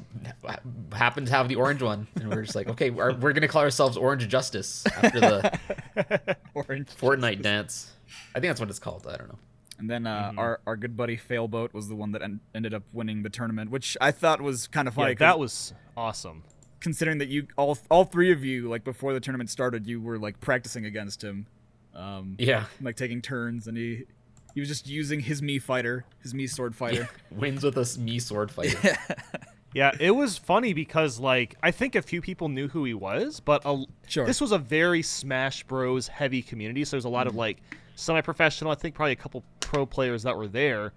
happened to have the orange one, and we're just like, okay, we're gonna call ourselves Orange Justice after the Orange. Fortnite dance. I think that's what it's called. I don't know. And then our good buddy Failboat was the one that ended up winning the tournament, which I thought was kind of funny. Yeah, that was awesome. Considering that you all 3 of you, like before the tournament started, you were like practicing against him, Yeah, like taking turns, and he was just using his Mii sword fighter. wins with a me sword fighter. Yeah, it was funny because like I think a few people knew who he was, but Sure. this was a very Smash Bros heavy community, so there's a lot of like semi-professional, I think probably a couple pro players that were there,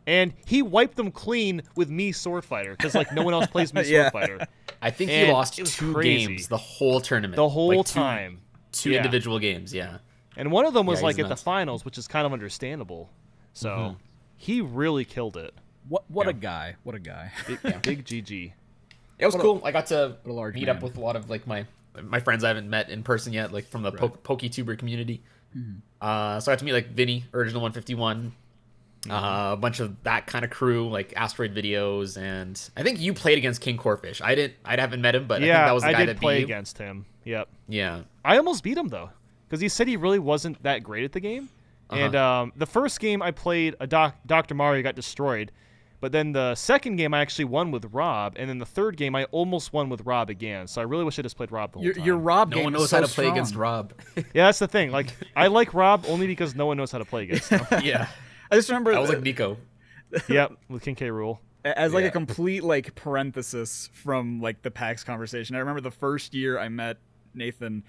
and he wiped them clean with Mii Sword Fighter because like no one else plays Mii Yeah. Sword Fighter I think he And lost it was 2 crazy. games the whole tournament. the whole Like, time. Two Yeah. individual games. Yeah. And one of them was Yeah, like he's at the nuts. finals, which is kind of understandable. So he really killed it. What a guy! What a guy! Big GG. It was cool. I got to a large meet man. up with a lot of like my friends I haven't met in person yet, like from the PokeTuber community. So I got to meet like Vinny, Original 151, a bunch of that kind of crew, like Asteroid Videos, and I think you played against King Corfish. I haven't met him, but I think Yeah, that was the I guy did that play beat you. against him. Yep. Yeah. I almost beat him though, because he said he really wasn't that great at the game. And the first game I played, Dr. Mario got destroyed, but then the second game I actually won with Rob, and then the third game I almost won with Rob again. So I really wish I just played Rob the whole time. Your Rob No game one is knows so how to play strong. against Rob. Yeah, that's the thing. Like I like Rob only because no one knows how to play against him. Yeah. I just remember I was like Nico. Yep, with King K. Rule. as like Yeah. a complete like parenthesis from like the PAX conversation. I remember the first year I met Nathan,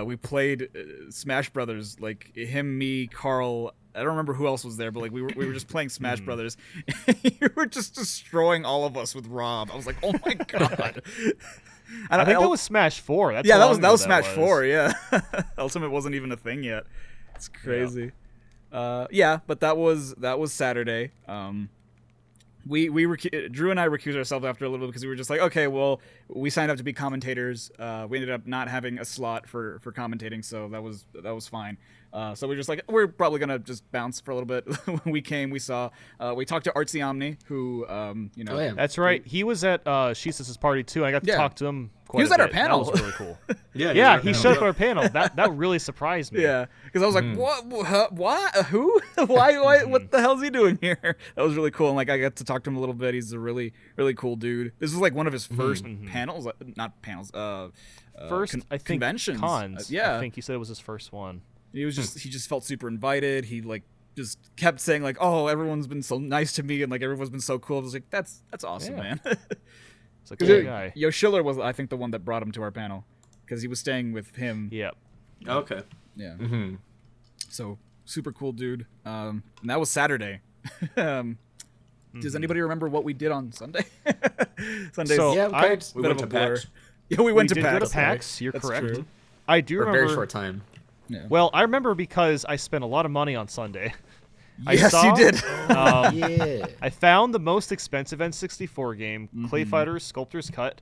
we played Smash Brothers, like him, me, Carl. I don't remember who else was there, but like we were just playing Smash Brothers. You were just destroying all of us with Rob. I was like, oh my god. I think that was Smash 4. That's yeah, how that long was ago Smash 4. Yeah, Ultimate wasn't even a thing yet. It's crazy. Yeah, but that was Saturday. We Drew and I recused ourselves after a little bit because we were just like, okay, well, we signed up to be commentators. We ended up not having a slot for commentating, so that was fine. So we're just like, we're probably gonna just bounce for a little bit. When we came, we saw, we talked to Artsy Omni, who, you know, Oh, yeah. That's right. He was at Sheesis' party too. And I got to Yeah. talk to him quite He was a at our bit. panel. That was really cool. Yeah, He showed up at our panel. That really surprised me. yeah, because I was like, what, who, why, what the hell's he doing here? That was really cool, and like I got to talk to him a little bit. He's a really, really cool dude. This was like one of his first panels, not panels, First, I think conventions. cons. Yeah, I think he said it was his first one. he was he just felt super invited. He like just kept saying like, oh, everyone's been so nice to me, and like everyone's been so cool. I was like, that's awesome, Yeah. man. It's like a good guy. Yo Schiller was, I think, the one that brought him to our panel because he was staying with him. Yep. Okay. Yeah. Mm-hmm. So super cool dude. And that was Saturday. Does anybody remember what we did on Sunday? Sundays. So, Yeah, I- We bit went of to a blur. PAX. Yeah, we went we to did PAX. go to PAX. You're That's correct. true. I do For a remember. very short time. Yeah. Well, I remember because I spent a lot of money on Sunday. Yes, I saw, you did. Yeah. I found the most expensive N64 game, Clay Mm-hmm. Fighter Sculptor's Cut,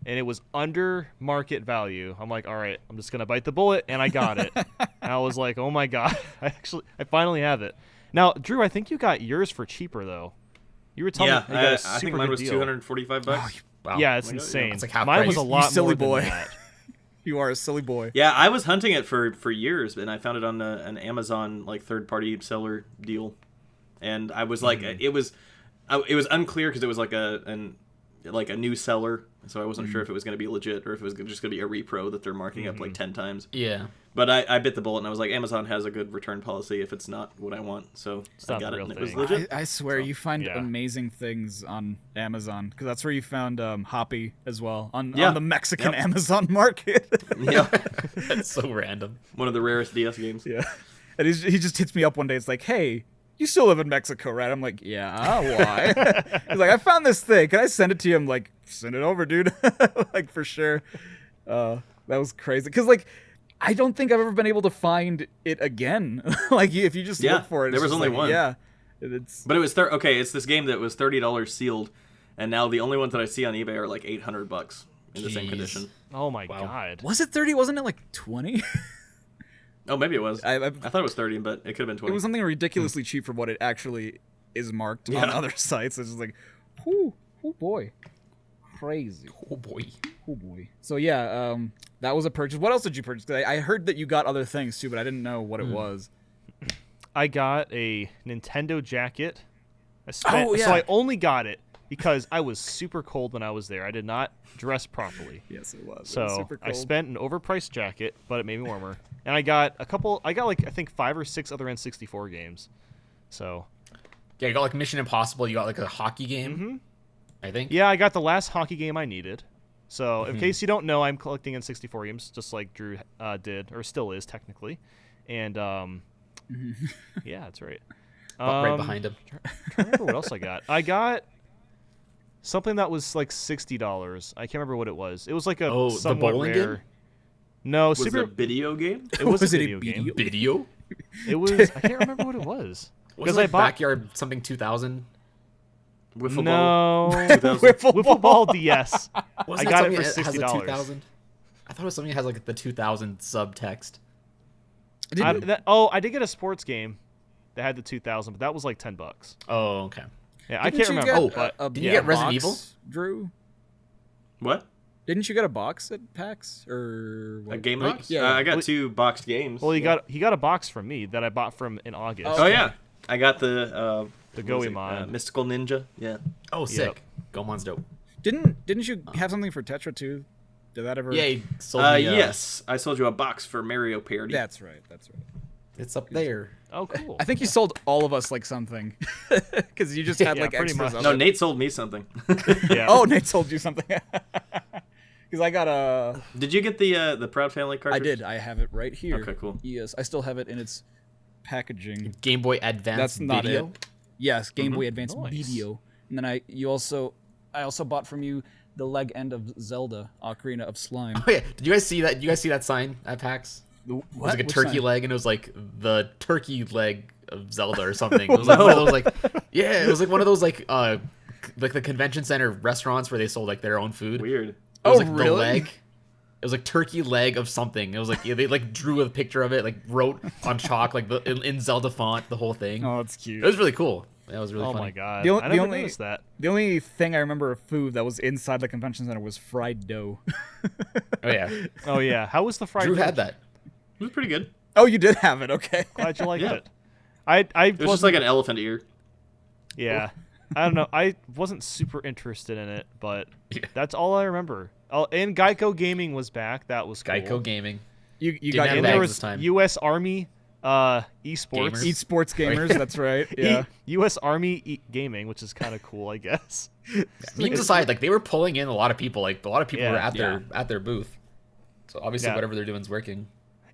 and it was under market value. I'm like, all right, I'm just gonna bite the bullet, and I got it. And I was like, oh my god, I finally have it. Now, Drew, I think you got yours for cheaper though. You were telling Yeah, me you got a I super think mine good was deal. $245. Wow. Yeah, it's Oh my God, insane. It's like half Mine price. was a You lot silly more boy. than that. You are a silly boy. Yeah, I was hunting it for years, and I found it on an Amazon like third-party seller deal, and I was like, it was unclear because it was like a new seller, so I wasn't sure if it was going to be legit or if it was just going to be a repro that they're marking up like 10 times. Yeah. But I bit the bullet, and I was like, Amazon has a good return policy if it's not what I want, so I not got the it, real and it was thing. legit. I swear, you find yeah. amazing things on Amazon because that's where you found Hoppy as well on Yeah. the Mexican Yep. Amazon market. Yeah, That's so random. one of the rarest DS games. Yeah. And he just hits me up one day. It's like, hey, you still live in Mexico, right? I'm like, yeah, why? He's like, I found this thing. Can I send it to you? I'm like, send it over, dude. Like, for sure. That was crazy. Because, like, I don't think I've ever been able to find it again. Like, if you just Yeah, look for it, there it's was just only like, one. Yeah. It's But it was okay. It's this game that was $30 sealed, and now the only ones that I see on eBay are like $800 in the same Jeez. condition. Oh my Wow. god. Was it 30? Wasn't it like 20? Oh, maybe it was. I I thought it was 30, but it could have been 20. It was something ridiculously cheap for what it actually is marked on Yeah. other sites. It's just like, oh boy, crazy. Oh boy. Oh boy. So yeah, that was a purchase. What else did you purchase? 'Cause I heard that you got other things too, but I didn't know what it was. I got a Nintendo jacket. I spent, Oh, yeah. So I only got it because I was super cold when I was there. I did not dress properly. Yes, it was. It was So super I cold. spent an overpriced jacket, but it made me warmer. And I got like I think 5 or 6 other N64 games. So Yeah, you got like Mission Impossible. You got like a hockey game. I think. yeah, I got the last hockey game I needed. So in case you don't know, I'm collecting N64 games just like Drew did, or still is technically. And yeah, that's right. Right behind him. Trying to remember what else I got. I got something that was like $60. I can't remember what it was. It was like a Oh, the somewhat bowling rare. game? No, Was it super. a video game? It was, Was a it a video game. video? Video. It was. I can't remember what it was. Was it I like bought. Backyard something 2000? Wiffle ball? No. 2000? Wiffle ball DS. Wasn't I that got something it for that has a $60. 2000? I thought it was something that has like the 2000 subtext. I did get a sports game that had the 2000, but that was like $10. Oh, okay. Yeah, I Didn't can't you remember. get but Did you get Resident box, Evil? Drew? What? Didn't you get a box at PAX or what? A game Right? box? Yeah. I got Well, 2 boxed games. well, he Yeah. got a box from me that I bought from in August. Oh yeah, I got the Goemon. Mystical Ninja. Yeah. Oh, sick. Gomon's dope. Didn't you have something for Tetra too? Did that ever? Yeah, he sold me, Yes, I sold you a box for Mario Parody. That's right. That's right. It's up there. Oh, cool. I think you sold all of us like something because you just had Yeah, like pretty extras. much. Of No, it. Nate sold me something. Yeah. Oh, Nate sold you something. Because I got a. Did you get the Proud Family I cartridge? did. I have it right here. Okay, cool. Yes, I still have it in its packaging. Game Boy Advance That's not Video. it. Yes, Game Boy Advance Nice. Video. And then I also bought from you the leg end of Zelda Ocarina of Slime. Oh yeah. Did you guys see that? Did you guys see that sign at PAX? It was like a Which turkey sign? leg, and it was like the turkey leg of Zelda or something. It was like one of those like, yeah, it was like one of those like the convention center restaurants where they sold like their own food. Weird. It was Oh, like really? the leg. It was like turkey leg of something. It was like they like drew a picture of it, like wrote on chalk, like in Zelda font, the whole thing. Oh, it's cute. It was really cool. That was really Oh funny. my god! The o- I the never only- noticed that. The only thing I remember of food that was inside the convention center was fried dough. Oh yeah, Oh yeah, how was the fried? Drew fish? had that. It was pretty good. Oh, you did have it. Okay. Glad you liked Yeah. it. I It was just like an elephant ear. yeah. I don't know. I wasn't super interested in it, but Yeah. that's all I remember. Oh, and Geico Gaming was back. That was cool. Geico Gaming. You Didn't got have your And there bags was this time. U.S. Army esports. Gamers. esports gamers. That's right. Yeah. U.S. Army Gaming, which is kind of cool, I guess. Memes aside, like they were pulling in a lot of people. Like a lot of people Yeah. were at their booth. So obviously, Yeah. whatever they're doing is working.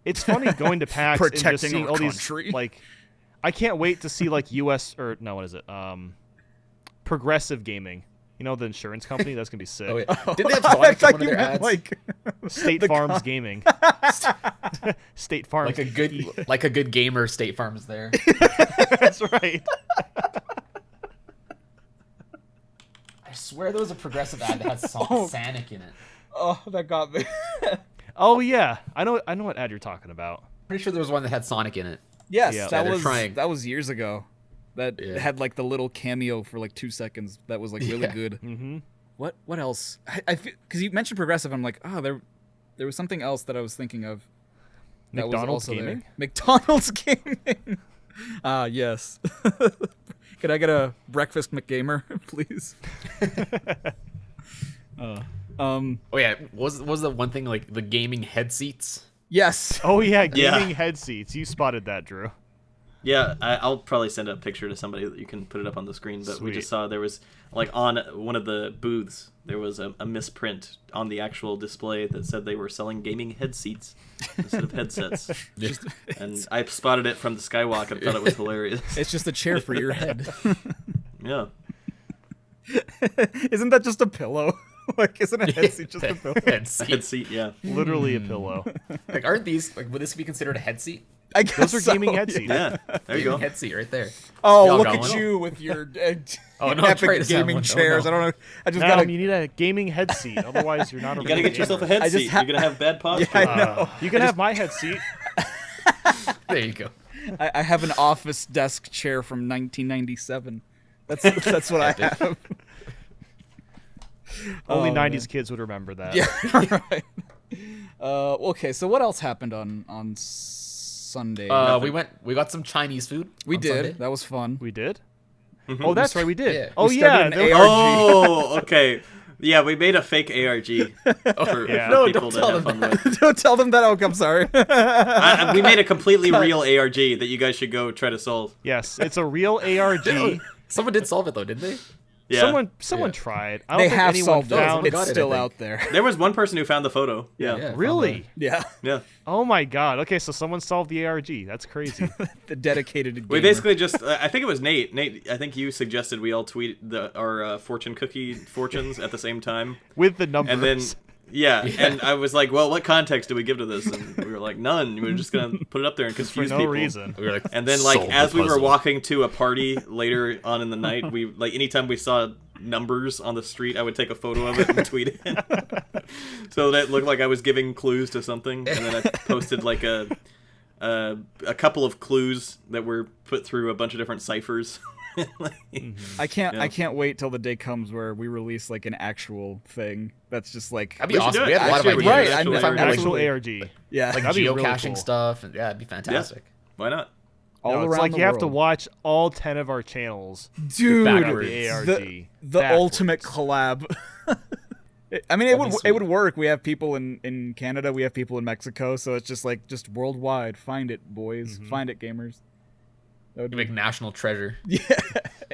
It's funny going to PAX and just Protecting seeing our all country. these like. I can't wait to see like U.S. or no, what is it? Progressive Gaming. You know, the insurance company. That's gonna be sick. Oh yeah. Didn't they have I Sonic in thought one of you their meant ads? like State the Farms Gaming. State Farms. like a good gamer. State Farm is there. That's right. I swear there was a progressive ad that had Sonic in it. Oh, that got me. Oh yeah, I know what ad you're talking about. Pretty sure there was one that had Sonic in it. Yes, Yeah. that they're was trying. that was years ago. That Yeah. had like the little cameo for like 2 seconds. That was like really Yeah. good. Mm-hmm. What else? I because you mentioned progressive. I'm like, oh, there was something else that I was thinking of. That was McDonald's also there. Gaming? McDonald's Gaming. Ah, yes. Could I get a breakfast McGamer, please? Oh yeah, was the one thing like the gaming head seats? Yes. Oh yeah, Yeah. gaming head seats. You spotted that, Drew. Yeah, I'll probably send a picture to somebody that you can put it up on the screen. But we Sweet. just saw there was like on one of the booths there was a misprint on the actual display that said they were selling gaming head seats instead of headsets. And I spotted it from the skywalk and thought it was hilarious. It's just a chair for your head. Yeah. Isn't that just a pillow? Like, isn't a head seat just a pillow? Head seat. Head seat, yeah. Literally a pillow. Like, aren't these like? Would this be considered a head seat? I guess Those are so, gaming yeah. head seats. Yeah. There you go. Gaming head seat right there. Oh, Y'all look got at one? you with your Oh, no, I'm trying epic to sound gaming one. Oh, chairs. no. I don't know. I just Adam, gotta. you need a gaming head seat. Otherwise, you're not a You gotta real get yourself a gamer. head I just seat. ha- You're gonna have bad posture. Yeah, I know. You can have my head seat. There you go. I have an office desk chair from 1997. That's what I have. Only Oh, 90s kids would remember that. Yeah, right. Okay, so what else happened on Sunday? We got some Chinese food. We on did. Sunday. That was fun. We did? Oh, that's right, we did. Yeah. Oh, We yeah. started an there- ARG. Oh, okay. Yeah, we made a fake ARG for Yeah. No, people don't to tell have them fun with. Don't tell them that. Oh, I'm sorry. We made a completely real ARG that you guys should go try to solve. Yes, it's a real ARG. Someone did solve it though, didn't they? Yeah. Someone Yeah. tried. I don't They think have anyone solved it. found Someone It's got it, I still think. out there. There was one person who found the photo. Yeah. Yeah. Really? Yeah, Yeah. Oh my god. Okay, so someone solved the ARG. That's crazy. the dedicated. We gamer. basically just, I think it was Nate. Nate, I think you suggested we all tweet our fortune cookie fortunes at the same time. With the numbers. And then, yeah, and I was like, well, what context do we give to this? And we were like, none. We were just going to put it up there and for confuse no people. reason. We were like, And then, like, solve as the we were puzzle. walking to a party later on in the night, we, like, anytime we saw numbers on the street, I would take a photo of it and tweet it. So that it looked like I was giving clues to something. And then I posted, like, a couple of clues that were put through a bunch of different ciphers. I can't. Yeah. I can't wait till the day comes where we release like an actual thing that's just like. That'd be We should awesome. do We it. had a lot of Actually, ideas. right, If actual I'm having, Actual like, ARG. Yeah, like That'd be really geocaching cool. stuff. And, yeah, it'd be fantastic. Why not? all No, around it's like the you have to world. watch all 10 of our channels Dude, back Backwards. the ARG. the Backwards. ultimate collab. I mean, That'd be it would work. We have people in Canada, we have people in Mexico, so it's just like just worldwide. Find it, boys. Find it, gamers. That would You be make national treasure. yeah,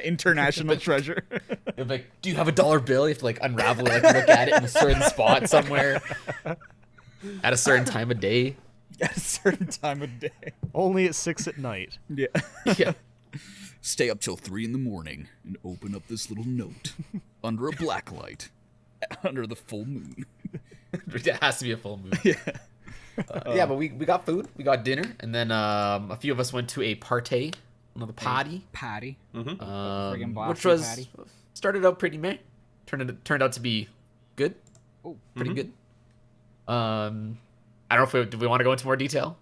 international treasure. It'd be like, do you have a dollar bill? You have to like unravel it, like look at it in a certain spot somewhere at a certain time of day. At a certain time of day. Only at 6 at night. Yeah. Yeah. Stay up till 3 in the morning and open up this little note under a black light under the full moon. It has to be a full moon. Yeah, but we got food, we got dinner, and then a few of us went to a party, another party, Patty. which was started out pretty meh. Turned out to be good, Oh. pretty good. I don't know if we want to go into more detail.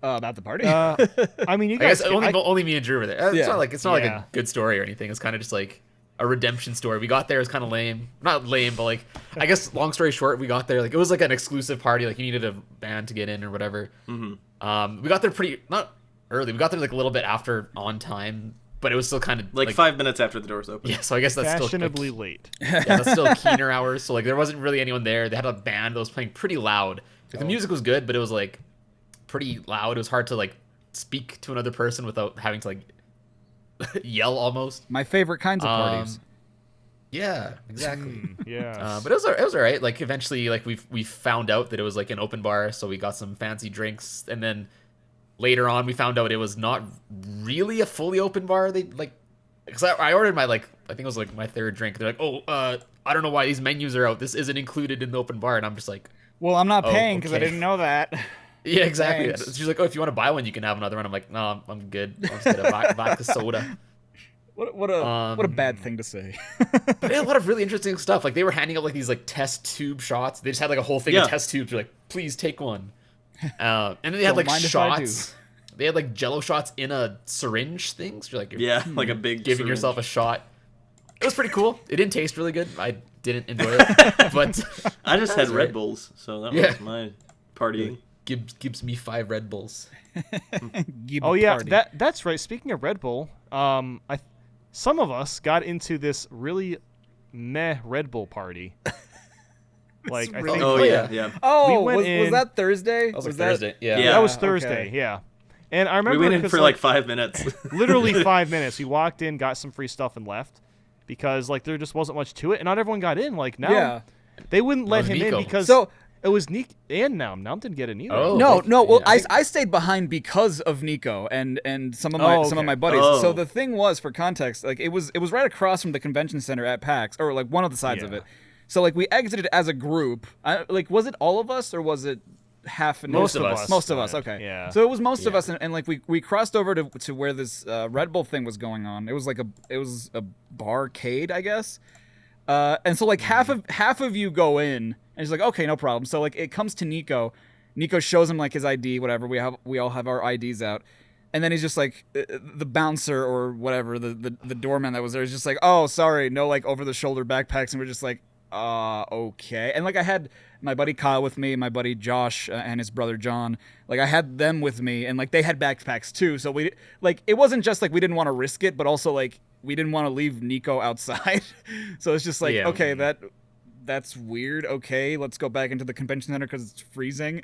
About the party. I mean, you I guys. guess only me and Drew were there. It's Yeah. not like Yeah. a good story or anything. It's kind of just like a redemption story. We got there, it was kind of lame. Not lame, but like I guess long story short, we got there like it was like an exclusive party. Like you needed a band to get in or whatever. Mm-hmm. We got there not early. We got there like a little bit after on time, but it was still kind of like 5 minutes after the doors opened. Yeah, so I guess that's still fashionably late. yeah, that's still keener hours. So like there wasn't really anyone there. They had a band that was playing pretty loud. Like, the music was good, but it was like pretty loud. It was hard to like speak to another person without having to like yell almost. My favorite kinds of parties. Yeah, exactly. Yeah. But it was alright. Like eventually, like we found out that it was like an open bar, so we got some fancy drinks, and then later on we found out it was not really a fully open bar. They like, because I ordered my like I think it was like my third drink. They're like, oh, I don't know why these menus are out. This isn't included in the open bar, and I'm just like, Well, I'm not paying because I okay. didn't know that. yeah, exactly. Thanks. She's like, oh, if you want to buy one, you can have another one. I'm like, no, I'm good. I'm just gonna buy the soda. What a bad thing to say. But they had a lot of really interesting stuff. Like they were handing out like these like test tube shots. They just had like a whole thing of test tubes. They're like, please take one. And then they had Don't like mind if I do. shots. They had like Jello shots in a syringe thing. So you're like, Yeah, like a big giving syringe. yourself a shot. It was pretty cool. It didn't taste really good. I didn't enjoy it, but I just had Sorry. Red Bulls, so that Yeah. was my partying. gives me 5 Red Bulls. Oh yeah, that's right. Speaking of Red Bull, some of us got into this really meh Red Bull party. Like I really- think Oh yeah, yeah. Oh, We went was in- that Thursday? That was like that Thursday. Yeah. Yeah. that was okay. Thursday. Yeah, and I We remember went in 'cause, for like 5 minutes. literally 5 minutes. We walked in, got some free stuff, and left because like there just wasn't much to it, and not everyone got in. Like now, Yeah. they wouldn't let was him Nico. in because So- it was Nick and Nam didn't get in either. Oh. No, Okay. no. Well, Yeah. I stayed behind because of Nico and some of okay. my buddies. Oh. So the thing was, for context, like it was right across from the convention center at PAX, or like one of the sides of Yeah. it. So like we exited as a group. Like was it all of us or was it half and Most of us. Most of us. Right. Okay. Yeah. So it was most of Yeah. us, and like we crossed over to where this Red Bull thing was going on. It was like a barcade, I guess. And so like half of you go in, and he's like, okay, no problem. So like it comes to Nico. Nico shows him like his ID, whatever. We all have our IDs out, and then he's just like the bouncer or whatever, the doorman that was there is just like, oh, sorry, no like over the shoulder backpacks, and we're just like, okay. And like I had my buddy Kyle with me, my buddy Josh and his brother John. Like I had them with me, and like they had backpacks too. So we like it wasn't just like we didn't want to risk it, but also like we didn't want to leave Nico outside. So it's just like, Yeah. okay, that's weird. Okay, let's go back into the convention center because it's freezing.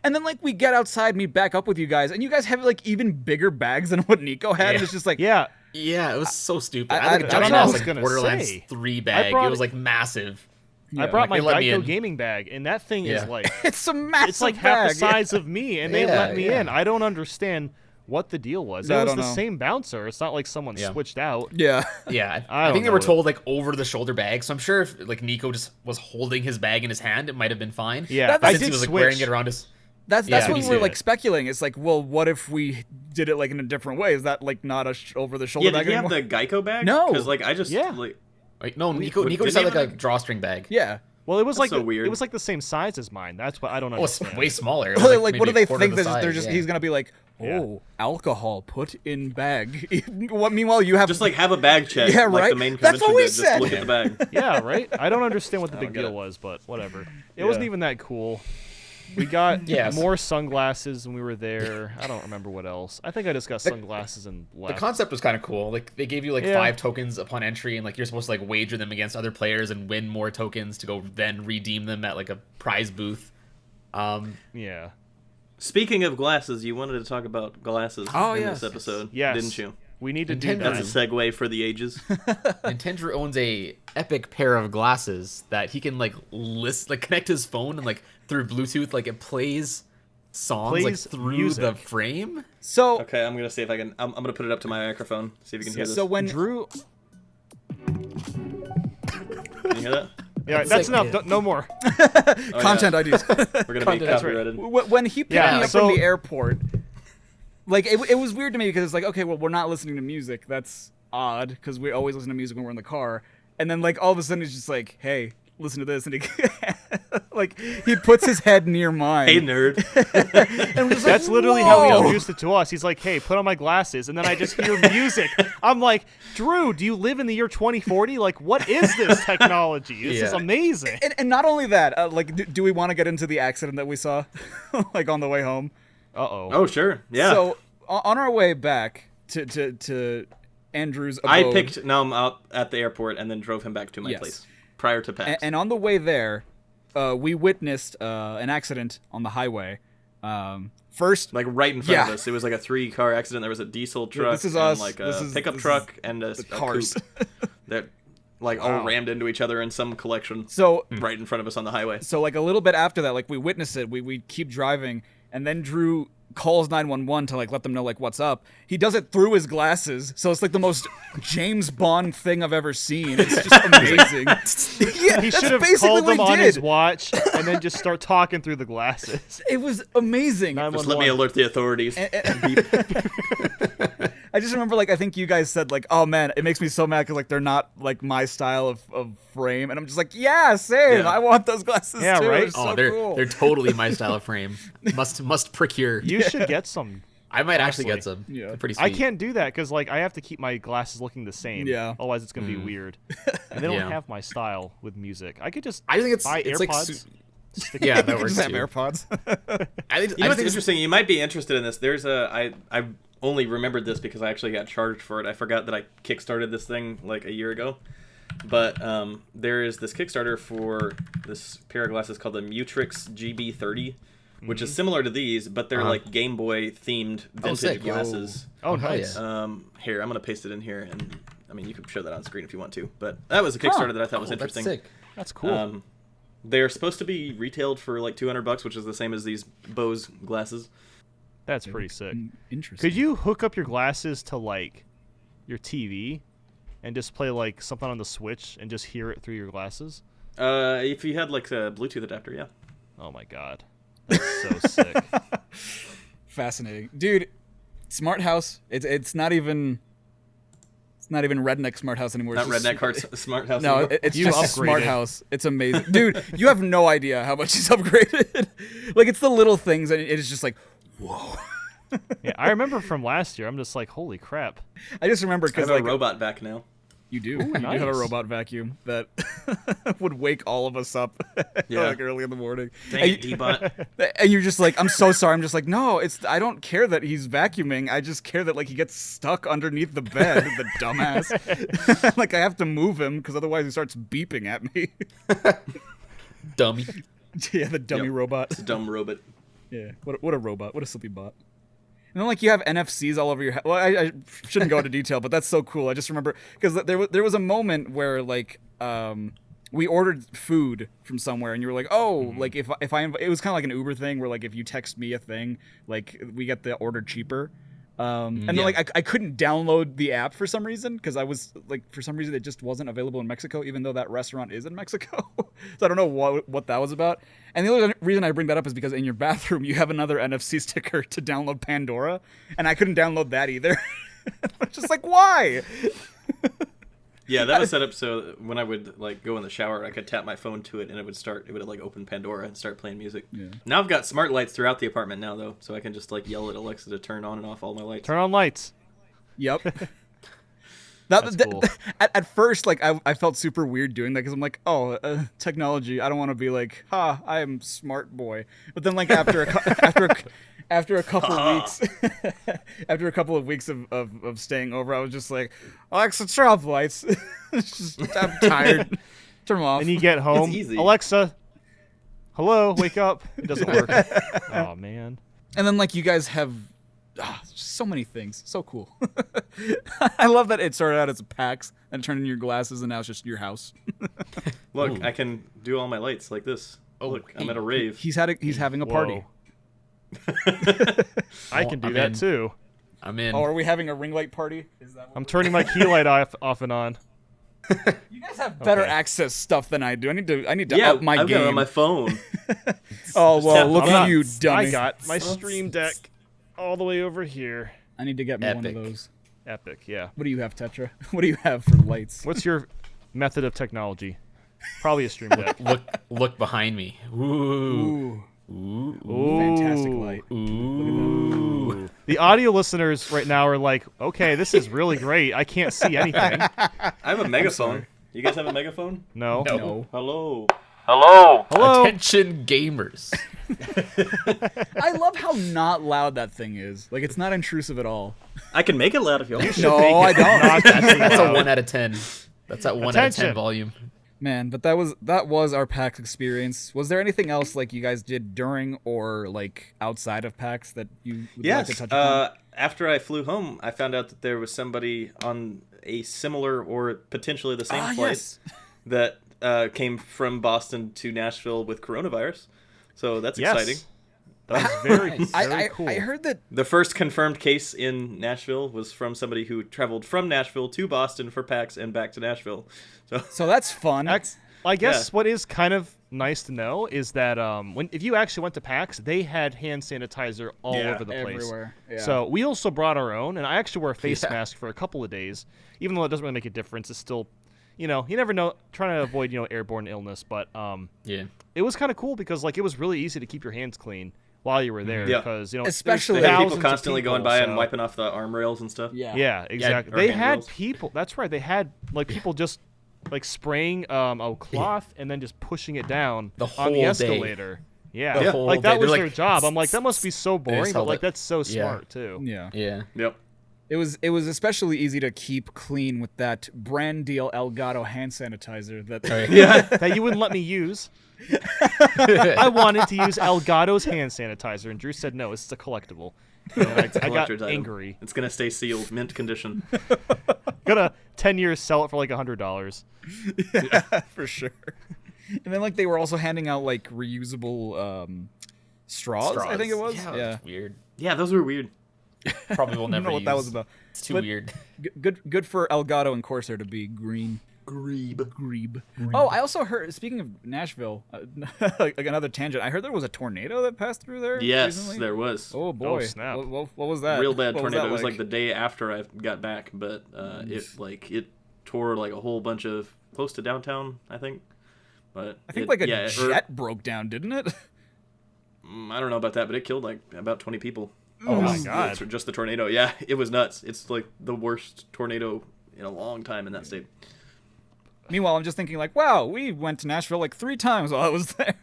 And then like we get outside, meet back up with you guys, and you guys have like even bigger bags than what Nico had. Yeah. And it's just like, Yeah, Yeah, it was so stupid. I I had like a don't giant know. ass I was like gonna Borderlands say. 3 bag. brought It was it- like massive. I brought like, they my let me Geico in. gaming bag, and that thing is Yeah. like it's a massive it's like bag. half the size of me, and they Yeah, let me yeah. in. I don't understand what the deal was. No, I It was don't the know. same bouncer. It's not like someone Yeah. switched out. Yeah. Yeah, I I don't think they were know. told like over the shoulder bag. So I'm sure if like Nico just was holding his bag in his hand, it might have been fine. Yeah, But I since did he was like switch. wearing it around his. That's Yeah, what me we were too. like speculating. It's like, well, what if we did it like in a different way? Is that like not a over the shoulder Yeah, bag did he have anymore? the Geico bag? No. Because like I just Yeah. like Like no, Nico did just he had like have, a like- drawstring bag. Yeah. Well, it was like so weird. It was like the same size as mine. That's what I don't Oh, it's understand. way smaller. It was, Like, maybe what do a they quarter think? of the They're size, just yeah. he's gonna be like, Yeah. oh, alcohol put in bag. What? Meanwhile, you have just like have a bag check. Yeah, like right? the main That's what convention we did. Just said. look at the bag. Yeah, right. I don't understand what the big get deal it. was, but whatever. It wasn't even that cool. We got Yes. more sunglasses when we were there. I don't remember what else. I think I just got sunglasses and The left. concept was kind of cool. Like they gave you like Yeah. 5 tokens upon entry, and like you're supposed to like wager them against other players and win more tokens to go then redeem them at like a prize booth. Yeah. Speaking of glasses, you wanted to talk about glasses in yes. this episode, Yes. didn't you? We need to do Nintendo. that. That's a segue for the ages. Nintendo owns a epic pair of glasses that he can like connect his phone and like through Bluetooth, like it plays songs like Plays through music. the frame. so Okay, I'm gonna see if I can. I'm gonna put it up to my microphone. See if you can hear this. so when Drew. Can you hear that? Yeah, It's that's like- enough. No more. Oh, content yeah. IDs. We're gonna be Content, that's right. copyrighted. When he picked Yeah, me up so- from the airport, like it was weird to me because it's like, okay, well, we're not listening to music. That's odd because we always listen to music when we're in the car. And then like all of a sudden he's just like, hey, listen to this, and he Like he puts his head near mine. Hey, nerd. And we're just That's like, literally how he "Whoa!" introduced it to us. He's like, "Hey, put on my glasses," and then I just hear music. I'm like, "Drew, do you live in the year 2040? Like, what is this technology? This is Yeah. amazing." And not only that, like, do we want to get into the accident that we saw, like on the way home? Uh-oh. Oh, sure. Yeah. So on our way back to Andrew's abode, I picked Num up at the airport and then drove him back to my Yes. place prior to PAX. and on the way there, we witnessed an accident on the highway. First, like right in front of Yeah. us, it was like a 3-car accident. There was a diesel truck, this is and us. like a This is- pickup this truck, is and a cars. coupe that like all rammed into each other in some collection so right in front of us on the highway. So like a little bit after that, like we witness it, we keep driving, and then Drew calls 911 to like let them know like what's up. He does it through his glasses, so it's like the most James Bond thing I've ever seen. It's just amazing. Yeah, He that's should have basically called what them he on did. his watch and then just start talking through the glasses. It was amazing. Just let me 911. alert the authorities. I just remember like I think you guys said like, oh man, it makes me so mad because like they're not like my style of frame, and I'm just like, yeah, same. Yeah. I want those glasses Yeah, too. right? They're so they're cool. they're totally my style of frame. Must procure. You should get some. I might actually honestly. get some. Yeah. They're pretty sweet. I can't do that because like I have to keep my glasses looking the same. Yeah. Otherwise, it's gonna be weird. And they don't Yeah. have my style with music. I could just I think buy it's like AirPods. yeah, that You works just have too. AirPods. I think, You know I what's think interesting? You might be interested in this. There's I only remembered this because I actually got charged for it. I forgot that I kickstarted this thing like a year ago. But there is this Kickstarter for this pair of glasses called the Mutrix GB30, which is similar to these, but they're like Game Boy themed vintage sick. glasses. Oh, hell nice. yeah. Here, I'm gonna paste it in here, and I mean you can show that on screen if you want to. But that was a Kickstarter that I thought was Oh, that's interesting. sick. That's cool. They're supposed to be retailed for like $200, which is the same as these Bose glasses. That's pretty sick. Interesting. Could you hook up your glasses to like your TV and just play like something on the Switch and just hear it through your glasses? If you had like a Bluetooth adapter, yeah. Oh my god. That's so sick. Fascinating, dude. Smart house. It's not even redneck smart house anymore. Not It's just- redneck hearts, smart house. No, anymore. it's You just upgraded. smart house. It's amazing, dude. You have no idea how much he's upgraded. Like it's the little things, and it is just like, whoa. Yeah, I remember from last year. I'm just like, holy crap. I just remember I because have like a robot back now. you do have a nice. robot vacuum that would wake all of us up Yeah. like early in the morning. Dang it, D-bot. And you're just like, I'm so sorry. I'm just like, no, I don't care that he's vacuuming. I just care that like he gets stuck underneath the bed, the dumbass. Like I have to move him because otherwise he starts beeping at me. Dummy. Yeah, the dummy Yep. robot. It's a dumb robot. Yeah, what a robot. What a silly bot. And then like you have NFCs all over your head. Well, I shouldn't go into detail, but that's so cool. I just remember because there was a moment where like we ordered food from somewhere and you were like, oh, like if I it was kind of like an Uber thing where like if you text me a thing, like we get the order cheaper. And then Yeah. like I couldn't download the app for some reason because I was like for some reason it just wasn't available in Mexico, even though that restaurant is in Mexico. So I don't know what that was about. And the only reason I bring that up is because in your bathroom you have another NFC sticker to download Pandora, and I couldn't download that either. I'm just like, why? Yeah, that was set up so when I would like go in the shower, I could tap my phone to it and it would like open Pandora and start playing music. Yeah. Now I've got smart lights throughout the apartment now though, so I can just like yell at Alexa to turn on and off all my lights. Turn on lights. Yep. That's cool. At first, like I felt super weird doing that because I'm like, oh, technology. I don't want to be like, ha, I am smart boy. But then, like after a couple of weeks, after a couple of weeks of staying over, I was just like, Alexa, turn off the lights. I'm tired. Turn them off. And you get home, easy. Alexa, hello, wake up. It doesn't work. Oh man. And then like you guys have so many things. So cool. I love that it started out as a PAX and turned into your glasses and now it's just your house. Look, Ooh. I can do all my lights like this. Oh, Look, I'm hey. at a rave. He's having a party. Whoa. I can do I'm that in. too. I'm in. Oh, are we having a ring light party? Is that what I'm turning my key light off and on. You guys have better Okay. access stuff than I do. I need to Yeah, up my I've got it game. on my phone. Oh well, tap- look I'm at not- you, dummy. I got my stream deck all the way over here. I need to get me one of Epic. those. Epic, yeah. What do you have, Tetra? What do you have for lights? What's your method of technology? Probably a stream deck. Look behind me. Ooh. Ooh. Fantastic light. Ooh. The audio listeners right now are like, okay, this is really great. I can't see anything. I have a megaphone. You guys have a megaphone? No. No. Hello. Hello. Attention, gamers. I love how not loud that thing is. Like, it's not intrusive at all. I can make it loud if you want. No, I don't. That's a 1 out of 10. That's at 1 out of 10 Attention. volume. Man, but that was our PAX experience. Was there anything else like you guys did during or like outside of PAX that you would like to Yes. touch upon? After I flew home, I found out that there was somebody on a similar or potentially the same flight Yes. that came from Boston to Nashville with coronavirus. So that's Yes. exciting. That was very I cool. I heard that. The first confirmed case in Nashville was from somebody who traveled from Nashville to Boston for PAX and back to Nashville. So that's fun. I guess Yeah. what is kind of nice to know is that if you actually went to PAX, they had hand sanitizer all Yeah, over the place. everywhere. Yeah. So we also brought our own, and I actually wore a face Yeah. mask for a couple of days, even though it doesn't really make a difference. It's still, you never know. Trying to avoid airborne illness, but Yeah. it was kind of cool because like it was really easy to keep your hands clean while you were there Yeah. because Especially- They had thousands people of constantly people, going by and so- wiping off the arm rails and stuff. Yeah, exactly. or They hand had rails. people. That's right. They had like people just like spraying a cloth and then just pushing it down The on whole the day. escalator. Yeah, The whole like that day. was They're their like, job. I'm like, that must be so just boring, but held like it. that's so Yeah. smart too. Yeah. Yeah. Yep. It was especially easy to keep clean with that brand deal Elgato hand sanitizer that That you wouldn't let me use. I wanted to use Elgato's hand sanitizer, and Drew said no. It's a collectible. And I got Collector's item. angry. It's gonna stay sealed, mint condition. Gonna 10 years sell it for like $100. for sure. And then like they were also handing out like reusable straws, I think it was. Yeah. Yeah. That's weird. Yeah, those were weird. Probably will I don't never know what use. that was about. It's too But- weird. Good for Elgato and Corsair to be green. Grebe. Oh, I also heard. Speaking of Nashville, like another tangent. I heard there was a tornado that passed through there. Yes, recently. there was. Oh boy. snap. What was that? Real bad What tornado. that It was like the day after I got back, but it tore like a whole bunch of close to downtown, I think. But I think like a or- jet broke down, didn't it? I don't know about that, but it killed like about 20 people. Oh my Just- god. Just the tornado. Yeah, it was nuts. It's like the worst tornado in a long time in that state. Meanwhile, I'm just thinking like, wow, we went to Nashville like 3 times while I was there.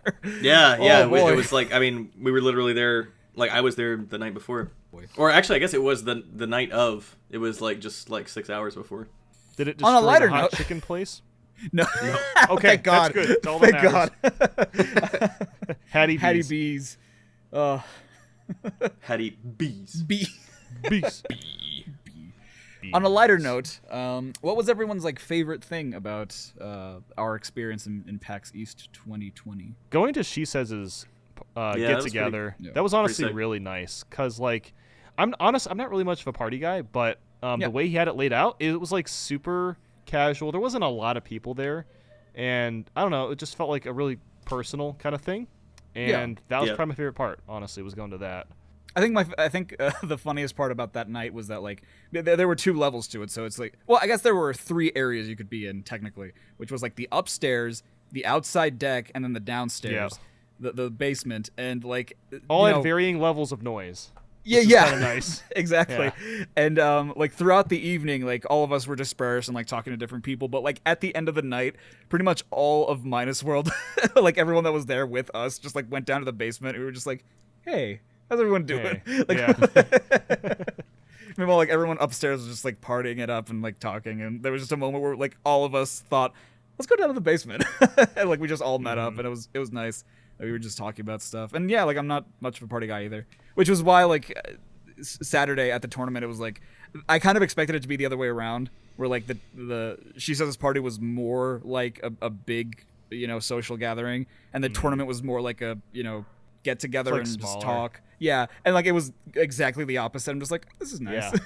Yeah, Oh, yeah. boy. It was like, I mean, we were literally there. Like I was there the night before, or actually, I guess it was the night of. It was like just like 6 hours before. Did it On a destroy lighter the hot note- chicken place? No. Okay, Thank God. that's good. That's all that Thank matters. God. Hattie Hattie B's. B's. Hattie bees. B. Bees. On a lighter note, what was everyone's like favorite thing about our experience in PAX East 2020? Going to She Says's that get was together, pretty- yeah. that was honestly sick. really nice. Cause like, I'm not really much of a party guy, but Yeah. the way he had it laid out, it was like super casual. There wasn't a lot of people there, and I don't know, it just felt like a really personal kind of thing. And that was Yeah. probably my favorite part. Honestly, was going to that. I think the funniest part about that night was that like there were 2 levels to it. So it's like, well, I guess there were 3 areas you could be in technically, which was like the upstairs, the outside deck, and then the downstairs, the basement, and like All you had know, varying levels of noise. yeah, Kinda nice. exactly. And like throughout the evening, like all of us were dispersed and like talking to different people. But like at the end of the night, pretty much all of Minus World, like everyone that was there with us, just like went down to the basement. We were just like, "Hey, how's everyone doing?" Hey, Like, yeah. meanwhile, like everyone upstairs was just like partying it up and like talking. And there was just a moment where like all of us thought, "Let's go down to the basement," and like we just all met up, and it was nice. We were just talking about stuff. And yeah, like I'm not much of a party guy either, which was why like Saturday at the tournament, it was like I kind of expected it to be the other way around, where like the She Says party was more like a big social gathering, and the tournament was more like a get together Like and just smaller. talk. Yeah, and like it was exactly the opposite. I'm just like, this is nice.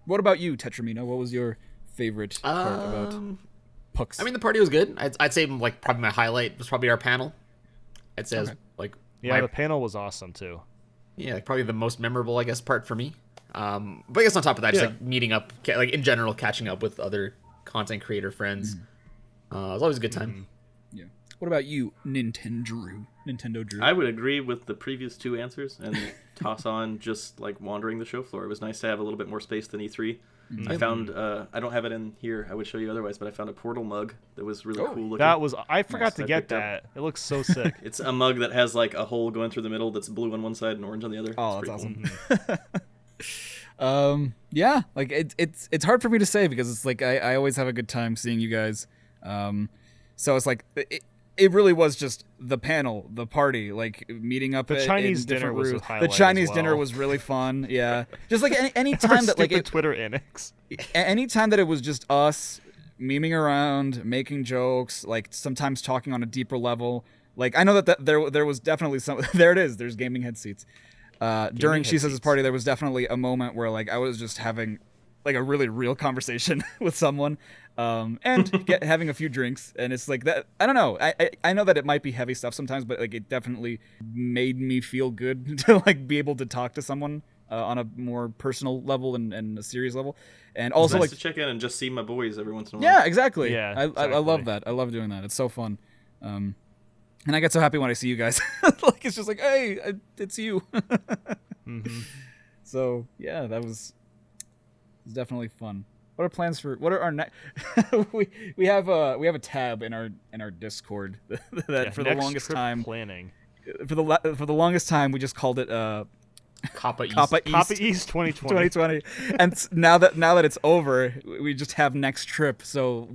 What about you, Tetramino? What was your favorite part about Pucks? I mean, the party was good. I'd say like probably my highlight was probably our panel. I'd say it was, like Yeah, the panel was awesome too. yeah, like probably the most memorable, I guess, part for me. But I guess on top of that, just Yeah. like meeting up, like in general, catching up with other content creator friends. It was always a good time. Yeah. What about you, Nintendo Drew? I would agree with the previous two answers and toss on just like wandering the show floor. It was nice to have a little bit more space than E3. I found I don't have it in here. I would show you otherwise, but I found a Portal mug that was really cool looking. That was I forgot to I get picked up. that. It looks so sick. It's a mug that has like a hole going through the middle that's blue on one side and orange on the other. Oh, It's that's pretty cool. awesome. Yeah, like it's hard for me to say because it's like I always have a good time seeing you guys. So it's like it really was just the panel, the party, like meeting up. The in Chinese different dinner was a rooms. highlight The as Chinese dinner well. was really fun. Yeah, just like any time that like Stupid Twitter annex. any time that it was just us memeing around, making jokes, like sometimes talking on a deeper level. Like I know that there was definitely some. There it is. There's gaming head seats. During She Says' party, there was definitely a moment where like I was just having like a really real conversation with someone, and having a few drinks, and it's like that. I don't know. I know that it might be heavy stuff sometimes, but like it definitely made me feel good to like be able to talk to someone on a more personal level and a serious level, and also Nice like to check in and just see my boys every once in a while. yeah, exactly. Yeah, I love exactly. that. I love doing that. It's so fun. And I get so happy when I see you guys. Like it's just like, hey, it's you. So yeah, that was definitely fun. What are plans for? What are our next? we have a tab in our Discord that for the Next longest trip time planning. for the longest time we just called it Kappa East. Kappa Copy East East 2020. 2020. And now that it's over, we just have next trip. So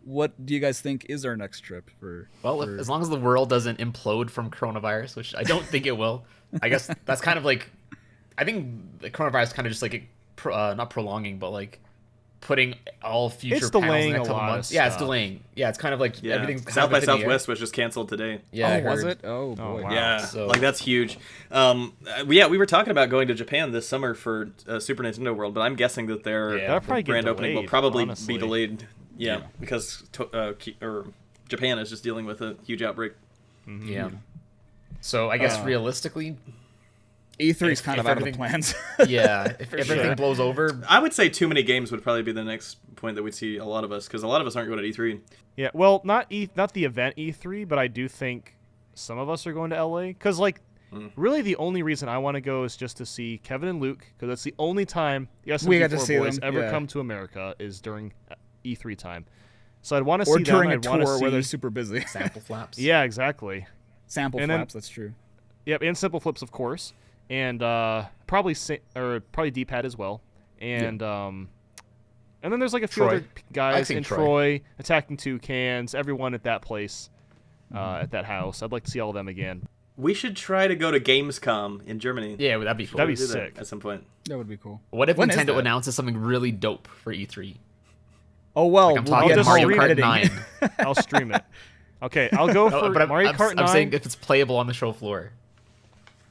what do you guys think is our next trip for? Well, as long as the world doesn't implode from coronavirus, which I don't think it will, I guess that's kind of like, I think the coronavirus kind of just like not prolonging, but like putting all future It's panels in delaying the next a couple lot of months. Yeah, it's stuff. delaying. Yeah, it's kind of like Yeah. everything's kind South of by up in the air. Southwest was just canceled today. Yeah, I was heard. it? Oh boy. wow. Yeah, So- like that's huge. Yeah, we were talking about going to Japan this summer for Super Nintendo World, but I'm guessing that their Yeah. That'll probably get grand opening will delayed, probably honestly. be delayed. Yeah, because Japan is just dealing with a huge outbreak. Yeah. So I guess realistically, E3's If- kind if of out of the everything- plans. yeah, if everything sure. blows over, I would say too many games would probably be the next point that we'd see a lot of us, because a lot of us aren't going to E3. Yeah, well, not the event E3, but I do think some of us are going to LA because like really the only reason I want to go is just to see Kevin and Luke because that's the only time the We got to SMG4 see boys them, ever yeah. come to America is during E3 time. So I'd want to Or see during them. a I'd wanna tour where see- they're super busy. sample flaps. Yeah, exactly. Sample And then- flaps, that's true. Yep, and Simple Flips, of course, and probably D-pad as well, and then there's like a few Troy. other guys I've seen and Troy. Troy attacking toucans, everyone at that place, at that house. I'd like to see all of them again. We should try to go to Gamescom in Germany. Yeah, that'd be cool. That'd be Do that sick. at some point. That would be cool. What if When is Nintendo that? announces something really dope for E3? Oh well, Like I'm we'll talking get just Mario stream Kart editing. 9. I'll stream it. Okay, I'll go No, for but Mario Kart 9. I'm saying if it's playable on the show floor.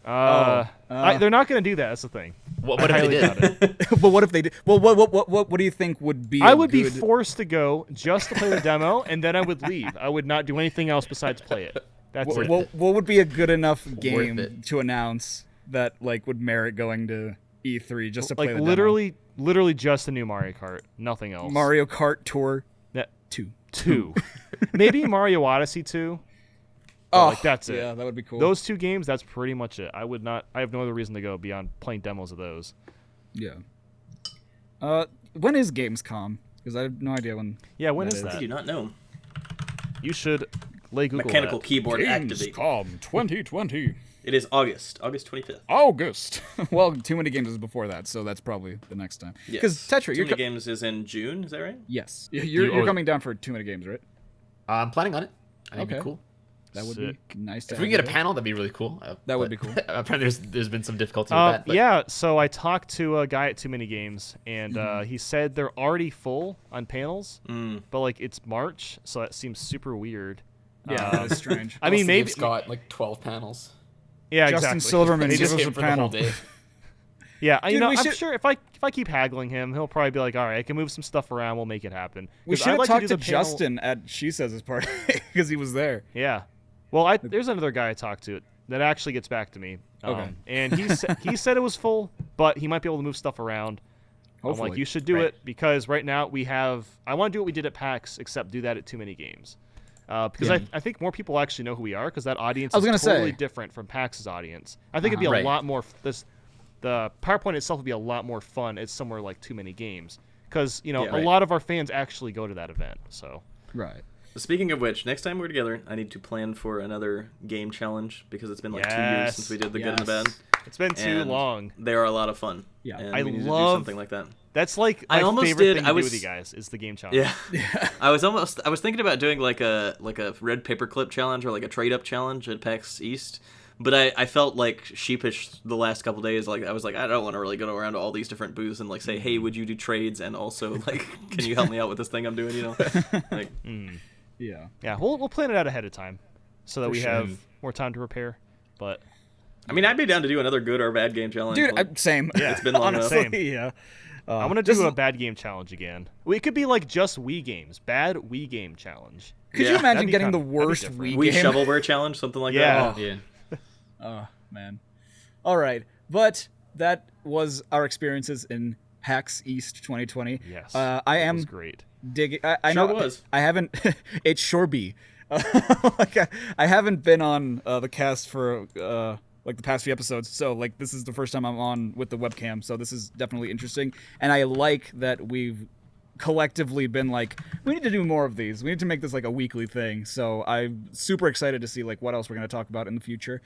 They're not going to do that. That's the thing. What if they highly did? doubt it. But what if they did? Well, what do you think would be? I a would be good- forced to go just to play the demo, and then I would leave. I would not do anything else besides play it. That's it. What would be a good enough game it. to announce that like would merit going to E3 just to play Like the literally just a new Mario Kart, nothing else. demo? Mario Kart Tour Yeah, 2. 2. Maybe Mario Odyssey 2. Oh, like, that's it. Yeah, that would be cool. Those two games, that's pretty much it. I have no other reason to go beyond playing demos of those. Yeah. When is Gamescom? Because I have no idea when. Yeah, when That is is. I that? do not know. You should lay Google Mechanical that. keyboard activate. 2020. It is August 25th. August. Well, Too Many Games is before that, so that's probably the next time. Because Yes. Tetra, Too you're Many Games is in June, is that right? yes, You you're owe- coming down for Too Many Games, right? I'm planning on it. I think it'd Okay. be cool. That would Sick. be nice to If we have can get a you panel, that'd be really cool. That would but be cool. Apparently, there's been some difficulty with that. But Yeah, so I talked to a guy at Too Many Games, and Mm-hmm. he said they're already full on panels, Mm. but like it's March, so that seems super weird. there. Yeah, that is strange. I mean, maybe Scott like 12 panels. yeah, Justin exactly. Silverman They give just us Give a him for the whole panel. day. Yeah, you Dude, know, we I'm should- sure if I keep haggling him, he'll probably be like, all right, I can move some stuff around, we'll make it happen. We 'Cause should I'd have like talked do to the panel- Justin at She Says His party because he was there. Yeah. Well, there's another guy I talked to that actually gets back to me. Okay. And he said it was full, but he might be able to move stuff around. I'm Hopefully. like, you should do Right. it because right now we have. I want to do what we did at PAX, except do that at too many games. Because I think more people actually know who we are because that audience I was is gonna totally say. different from PAX's audience. I think it'd be a Right. lot more. The PowerPoint itself would be a lot more fun at somewhere like Too Many Games because Yeah, a right. lot of our fans actually go to that event. So Right. Speaking of which, next time we're together, I need to plan for another game challenge because it's been like 2 years Yes. since we did the good and the Yes. bad. it's been too And long. They are a lot of fun. Yeah. and I we need to do love- something like that. That's like I my almost favorite did- thing I to do was- with you guys is the game challenge. Yeah. I was thinking about doing like a red paper clip challenge or like a trade up challenge at PAX East, but I felt like sheepish the last couple days. Like I was like, I don't want to really go around to all these different booths and like say, hey, would you do trades and also like, can you help me out with this thing I'm doing? You know, like Yeah. Yeah, we'll plan it out ahead of time so that For we sure. have more time to prepare. But I mean, I'd be down to do another good or bad game challenge. Dude, like, same. Yeah, it's been long enough. Honestly, Same. yeah. I want to do a bad game challenge again. It could be like just Wii games, bad Wii game challenge. Could Yeah. you imagine That'd be getting the kinda- that'd be worst different. Wii We game? shovelware challenge, something like Yeah. that. Yeah. Oh, man. All right. But that was our experiences in PAX East 2020. Yes, I that am was great. digging. I Sure know was. I haven't. It sure be. Like I haven't been on the cast for like the past few episodes, so like this is the first time I'm on with the webcam, so this is definitely interesting, and I like that we've collectively been like, we need to do more of these. We need to make this like a weekly thing. So I'm super excited to see like what else we're gonna talk about in the future.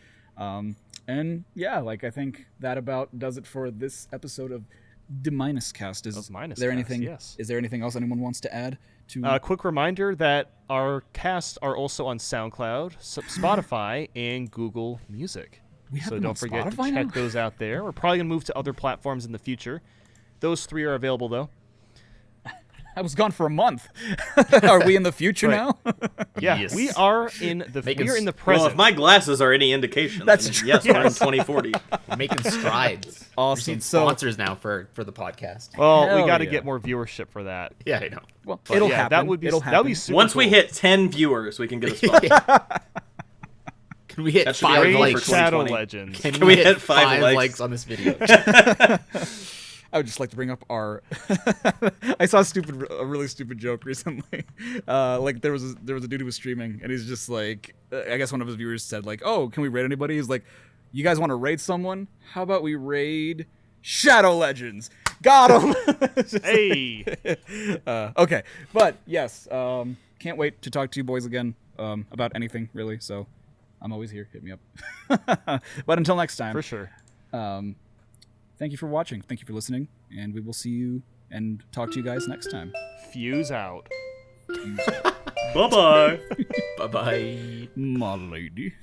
And yeah, like I think that about does it for this episode of the Minus Cast. Is Minus there Cast, anything? yes. Is there anything else anyone wants to add to? Quick reminder that our casts are also on SoundCloud, Spotify, and Google Music. We have So them don't on forget to Spotify check now? those out there. We're probably going to move to other platforms in the future. Those 3 are available, though. I was gone for a month. Are we in the future Right. now? Yeah, Yes. we are in the Making we are in the s- present. Well, if my glasses are any indication, That's then true. yes, we're in 2040. We're making strides. Awesome. We're seeing So- sponsors now for the podcast. well, we Hell got to yeah. get more viewership for that. Yeah, I know. Well, But it'll yeah, happen. That would be it'll that would be happen. super Once we cool. hit 10 viewers, we can get a spot. Can we hit That should be 5 our Great goal for likes? 2020. Shadow Legends. Can we hit 5 likes? likes on this video? I would just like to bring up our. I saw a really stupid joke recently. Like there was a dude who was streaming, and he's just like, I guess one of his viewers said like, "Oh, can we raid anybody?" He's like, "You guys want to raid someone? How about we raid Shadow Legends?" Got him. Hey, Okay, but yes, can't wait to talk to you boys again about anything really. So I'm always here. Hit me up. But until next time, for sure. thank you for watching. Thank you for listening, and we will see you and talk to you guys next time. Fuse out. Bye-bye. Bye-bye. My lady.